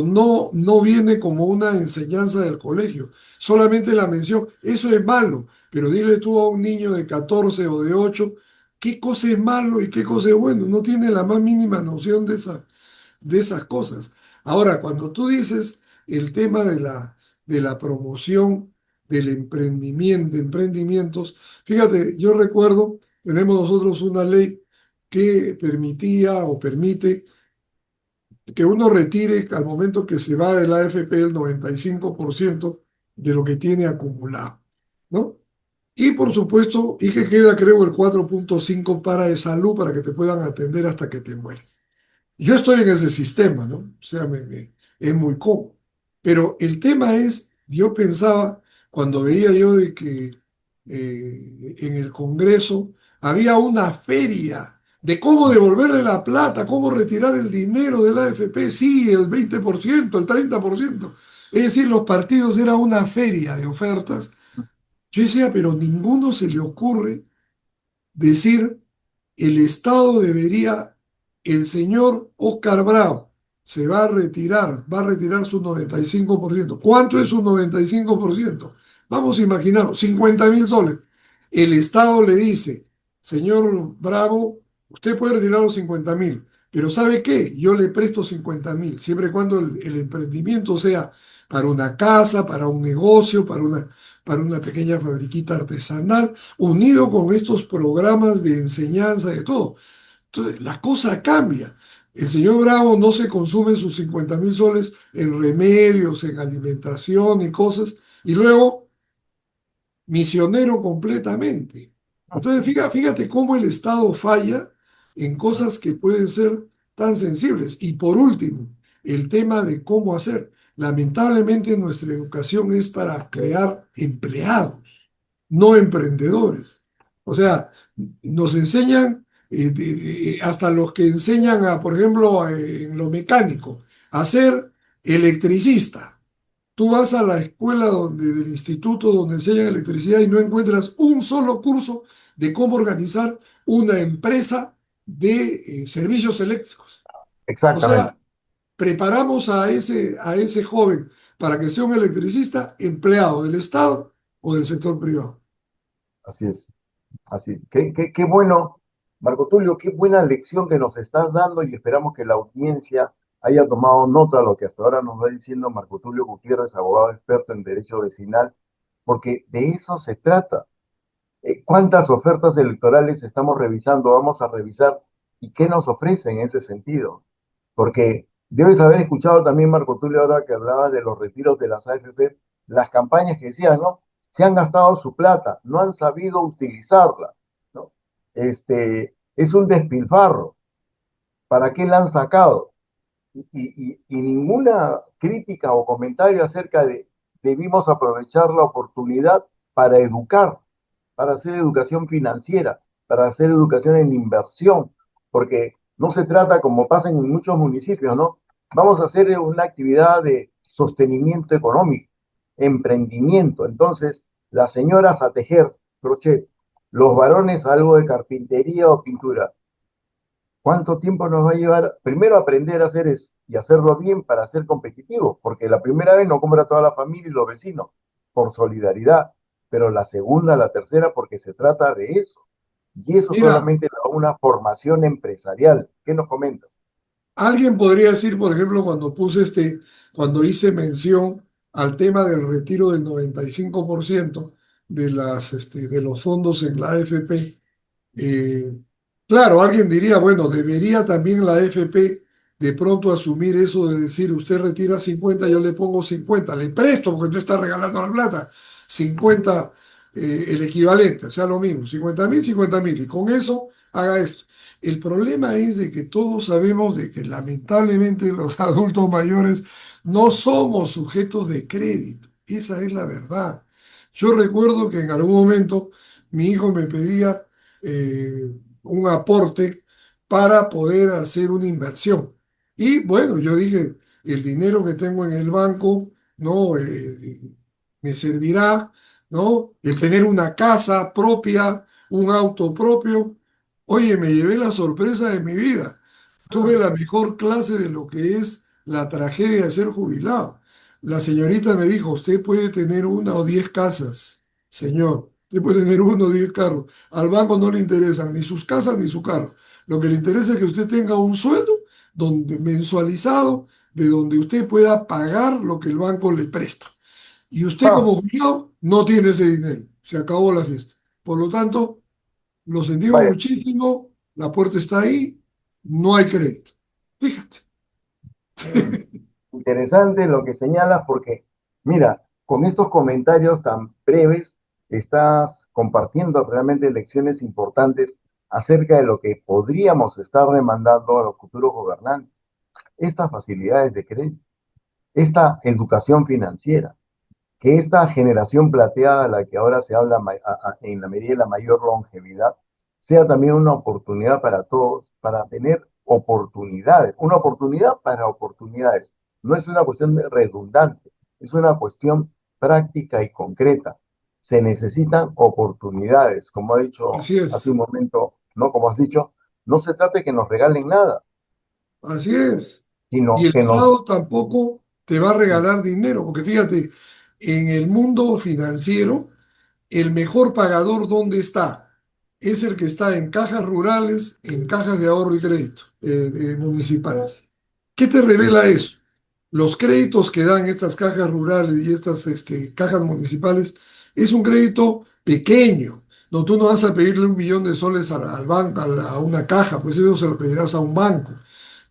no, no viene como una enseñanza del colegio. Solamente la mención, eso es malo, pero dile tú a un niño de 14 o de 8 qué cosa es malo y qué cosa es bueno. No tiene la más mínima noción de esas cosas. Ahora, cuando tú dices el tema de la promoción del emprendimiento, de emprendimientos, fíjate, yo recuerdo, tenemos nosotros una ley que permitía o permite que uno retire al momento que se va de la AFP el 95% de lo que tiene acumulado, ¿no? Y por supuesto, y que queda creo el 4,5 para de salud para que te puedan atender hasta que te mueras. Yo estoy en ese sistema, ¿no? O sea, es muy cómodo. Pero el tema es, yo pensaba, cuando veía yo de que en el Congreso había una feria de cómo devolverle la plata, cómo retirar el dinero de la AFP, sí, el 20%, el 30%. Es decir, los partidos era una feria de ofertas. Yo decía, pero ninguno se le ocurre decir el Estado debería, el señor Oscar Bravo se va a retirar su 95%. ¿Cuánto es su 95%? Vamos a imaginar, 50.000 soles. El Estado le dice, señor Bravo, usted puede retirar los 50.000, pero ¿sabe qué? Yo le presto 50.000, siempre y cuando el emprendimiento sea para una casa, para un negocio, para una pequeña fabriquita artesanal unido con estos programas de enseñanza de todo. Entonces, la cosa cambia. El señor Bravo no se consume sus 50.000 soles en remedios, en alimentación y cosas, y luego misionero completamente. Entonces, fíjate cómo el Estado falla en cosas que pueden ser tan sensibles. Y por último, el tema de cómo hacer. Lamentablemente nuestra educación es para crear empleados, no emprendedores. O sea, nos enseñan, hasta los que enseñan a, por ejemplo, en lo mecánico, a ser electricista. Tú vas a la escuela del instituto donde enseñan electricidad y no encuentras un solo curso de cómo organizar una empresa de servicios eléctricos. O Exactamente, sea, preparamos a ese joven para que sea un electricista empleado del Estado o del sector privado. así es, así es. Qué bueno, Marco Tulio, qué buena lección que nos estás dando y esperamos que la audiencia haya tomado nota de lo que hasta ahora nos va diciendo Marco Tulio Gutiérrez, abogado experto en derecho vecinal, porque de eso se trata. ¿Cuántas ofertas electorales estamos revisando? Vamos a revisar y qué nos ofrecen en ese sentido. Porque debes haber escuchado también, Marco Tulio, ahora que hablabas de los retiros de las AFP, las campañas que decían, ¿no? Se han gastado su plata, no han sabido utilizarla, ¿no? Es un despilfarro. ¿Para qué la han sacado? Y ninguna crítica o comentario acerca de debimos aprovechar la oportunidad para educar, para hacer educación financiera, para hacer educación en inversión, porque no se trata, como pasa en muchos municipios, ¿no? Vamos a hacer una actividad de sostenimiento económico, emprendimiento. Entonces, las señoras a tejer crochet, los varones algo de carpintería o pintura. ¿Cuánto tiempo nos va a llevar primero aprender a hacer eso y hacerlo bien para ser competitivos? Porque la primera vez no compra toda la familia y los vecinos por solidaridad, pero la segunda, la tercera, porque se trata de eso. Y eso Mira, solamente da una formación empresarial. ¿Qué nos comentas? alguien podría decir, por ejemplo, cuando hice mención al tema del retiro del 95% de los fondos en la AFP. Claro, alguien diría, bueno, debería también la AFP de pronto asumir eso de decir, usted retira 50, yo le pongo 50, le presto porque no está regalando la plata, 50 el equivalente, o sea, lo mismo, 50.000, 50.000, y con eso haga esto. El problema es de que todos sabemos de que lamentablemente los adultos mayores no somos sujetos de crédito, esa es la verdad. Yo recuerdo que en algún momento mi hijo me pedía un aporte para poder hacer una inversión. Y bueno, yo dije, el dinero que tengo en el banco no me servirá, ¿no? El tener una casa propia, un auto propio. Oye, me llevé la sorpresa de mi vida. Tuve la mejor clase de lo que es la tragedia de ser jubilado. La señorita me dijo, usted puede tener una o 10 casas, señor. Usted puede tener uno o 10 carros. Al banco no le interesan ni sus casas ni su carro. Lo que le interesa es que usted tenga un sueldo donde, mensualizado, de donde usted pueda pagar lo que el banco le presta. Y usted Ah, como jubilado no tiene ese dinero. Se acabó la fiesta. Por lo tanto, lo sentimos vaya, muchísimo. La puerta está ahí. No hay crédito. Fíjate. mm, interesante lo que señalas porque, mira, con estos comentarios tan breves, estás compartiendo realmente lecciones importantes acerca de lo que podríamos estar demandando a los futuros gobernantes. Estas facilidades de crédito, esta educación financiera, que esta generación plateada, a la que ahora se habla en la medida de la mayor longevidad, sea también una oportunidad para todos, para tener oportunidades, una oportunidad para oportunidades. No es una cuestión redundante, es una cuestión práctica y concreta. Se necesitan oportunidades, como ha dicho Así hace un es. momento, ¿no? Como has dicho, no se trata de que nos regalen nada, Así es. Y sino el que nos... Estado tampoco te va a regalar dinero, porque fíjate, en el mundo financiero, el mejor pagador, ¿dónde está? Es el que está en cajas rurales, en cajas de ahorro y crédito municipales. ¿Qué te revela eso? Los créditos que dan estas cajas rurales y estas cajas municipales es un crédito pequeño. No, tú no vas a pedirle 1 millón de soles al banco, a una caja, pues eso se lo pedirás a un banco.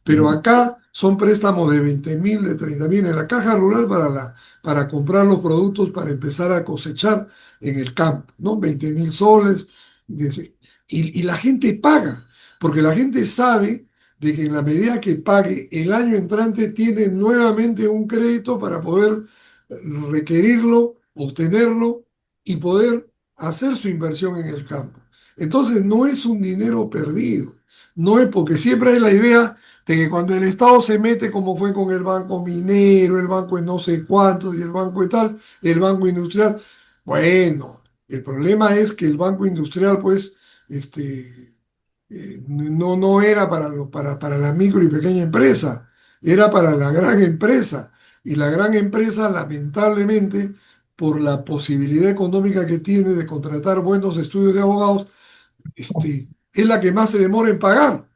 Pero acá son préstamos de 20.000, de 30.000 en la caja rural para comprar los productos para empezar a cosechar en el campo, ¿no? 20.000 soles. Y la gente paga, porque la gente sabe de que en la medida que pague el año entrante tiene nuevamente un crédito para poder requerirlo, obtenerlo y poder hacer su inversión en el campo. Entonces no es un dinero perdido, no es porque siempre hay la idea de que cuando el Estado se mete, como fue con el Banco Minero, el banco de no sé cuántos y el banco de tal, el Banco Industrial, bueno, el problema es que el Banco Industrial, pues, no era para la micro y pequeña empresa, era para la gran empresa. Y la gran empresa, lamentablemente, por la posibilidad económica que tiene de contratar buenos estudios de abogados, es la que más se demora en pagar.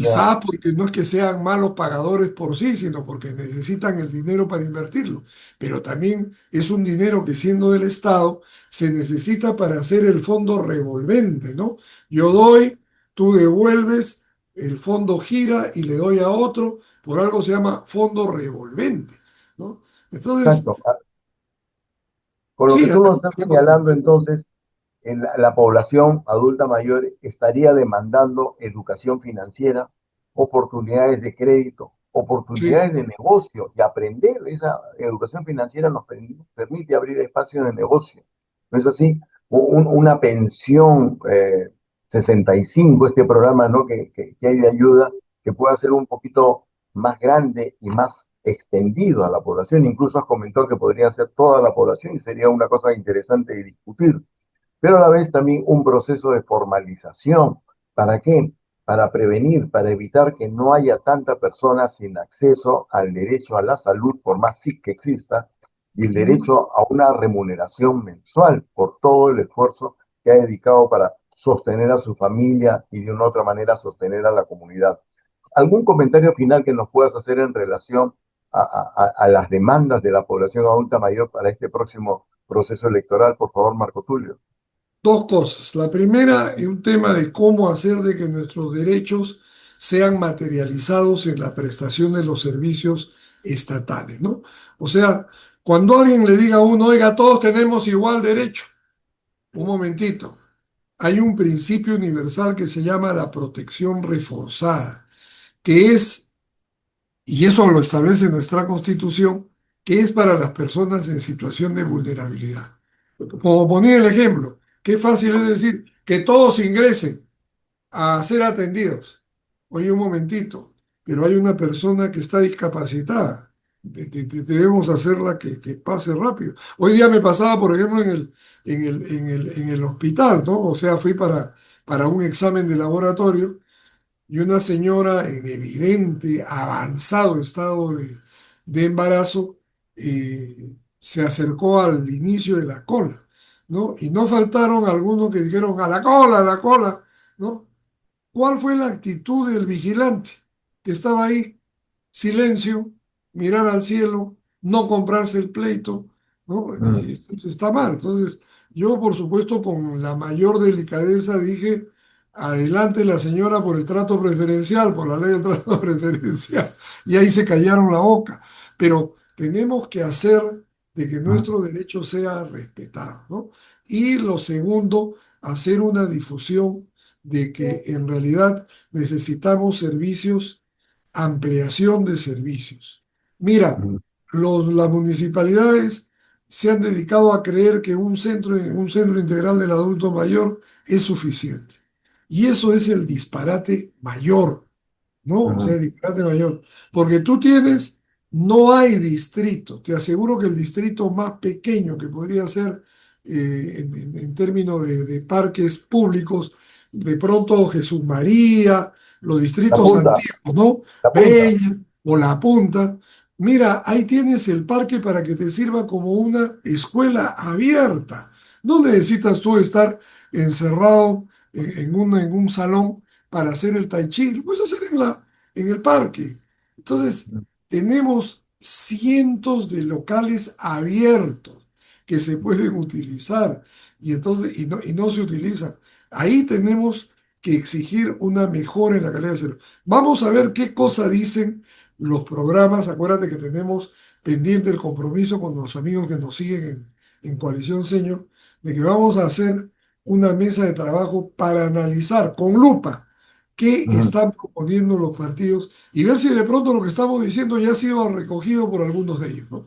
Ya, Quizás porque no es que sean malos pagadores por sí, sino porque necesitan el dinero para invertirlo. Pero también es un dinero que siendo del Estado se necesita para hacer el fondo revolvente, ¿no? Yo doy, tú devuelves, el fondo gira y le doy a otro, por algo se llama fondo revolvente, ¿no? Entonces, exacto. Con lo que sí, tú nos estás adelante, Jorge. señalando, entonces, la población adulta mayor estaría demandando educación financiera, oportunidades de crédito, Sí, oportunidades de negocio y aprender. Esa educación financiera nos permite abrir espacios de negocio. ¿No es así? Una pensión 65, este programa, ¿no? Que hay de ayuda, que pueda ser un poquito más grande y más extendido a la población. Incluso has comentado que podría ser toda la población y sería una cosa interesante de discutir, pero a la vez también un proceso de formalización. ¿Para qué? Para prevenir, para evitar que no haya tanta persona sin acceso al derecho a la salud, por más SIC que exista, y el ujú, derecho a una remuneración mensual por todo el esfuerzo que ha dedicado para sostener a su familia y de una otra manera sostener a la comunidad. ¿Algún comentario final que nos puedas hacer en relación a las demandas de la población adulta mayor para este próximo proceso electoral? Por favor, Marco Tulio. dos cosas. La primera es un tema de cómo hacer de que nuestros derechos sean materializados en la prestación de los servicios estatales, ¿no? O sea, cuando alguien le diga a uno, oiga, todos tenemos igual derecho, un momentito, hay un principio universal que se llama la protección reforzada, que es, y eso lo establece nuestra Constitución, que es para las personas en situación de vulnerabilidad. Como ponía el ejemplo, qué fácil es decir que todos ingresen a ser atendidos. Oye, un momentito, pero hay una persona que está discapacitada. debemos hacerla que pase rápido. Hoy día me pasaba, por ejemplo, en el hospital, ¿no? O sea, fui para un examen de laboratorio y una señora en evidente, avanzado estado de embarazo se acercó al inicio de la cola, ¿no? Y no faltaron algunos que dijeron, a la cola, ¿no? ¿Cuál fue la actitud del vigilante que estaba ahí? Silencio, mirar al cielo, no comprarse el pleito, ¿no? Mm, Y esto está mal. Entonces, yo, por supuesto, con la mayor delicadeza dije, adelante la señora por el trato preferencial, por la ley del trato preferencial. Y ahí se callaron la boca. Pero tenemos que hacer de que mm, nuestro derecho sea respetado, ¿no? Y lo segundo, hacer una difusión de que en realidad necesitamos servicios, ampliación de servicios. Mira, mm, las municipalidades se han dedicado a creer que un centro integral del adulto mayor es suficiente. Y eso es el disparate mayor. ¿No? O sea, mm, disparate mayor. Porque tú tienes, no hay distrito. Te aseguro que el distrito más pequeño que podría ser en términos de parques públicos, de pronto Jesús María, los La distritos punta, antiguos, ¿no? la punta. Breña o La Punta. Mira, ahí tienes el parque para que te sirva como una escuela abierta. No necesitas tú estar encerrado en un salón para hacer el tai chi, lo puedes hacer en el parque. Entonces, Mm, tenemos cientos de locales abiertos que se pueden utilizar y no se utilizan. Ahí tenemos que exigir una mejora en la calidad de servicio. Vamos a ver qué cosa dicen los programas. Acuérdate que tenemos pendiente el compromiso con los amigos que nos siguen en Coalición Señor, de que vamos a hacer una mesa de trabajo para analizar con lupa qué mm. están proponiendo los partidos y ver si de pronto lo que estamos diciendo ya ha sido recogido por algunos de ellos, ¿no?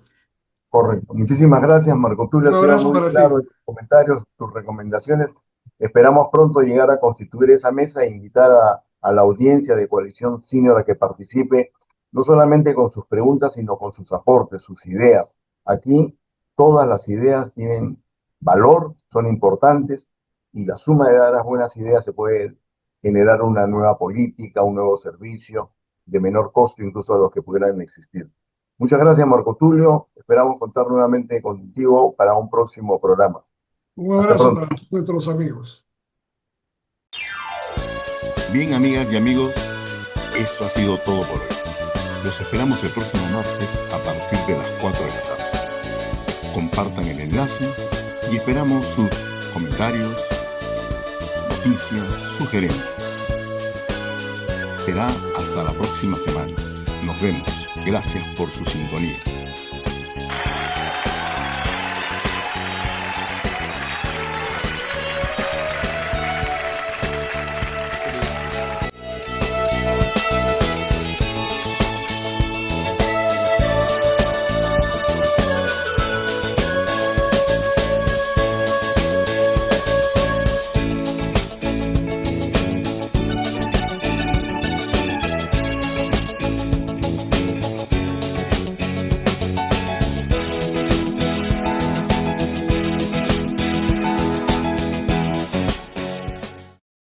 Correcto. Muchísimas gracias, Marco Tulio. Un Ha sido abrazo muy para ti. claro en tus comentarios, tus recomendaciones. Esperamos pronto llegar a constituir esa mesa e invitar a la audiencia de Coalición Senior a que participe, no solamente con sus preguntas, sino con sus aportes, sus ideas. Aquí todas las ideas tienen valor, son importantes, y la suma de las buenas ideas se puede generar una nueva política, un nuevo servicio, de menor costo incluso a los que pudieran existir. Muchas gracias, Marco Tulio. Esperamos contar nuevamente contigo para un próximo programa. Un Hasta abrazo pronto. para nuestros amigos. Bien, amigas y amigos, esto ha sido todo por hoy. Los esperamos el próximo martes a partir de las 4 de la tarde. Compartan el enlace y esperamos sus comentarios, noticias, sugerencias. Será hasta la próxima semana. Nos vemos. Gracias por su sintonía.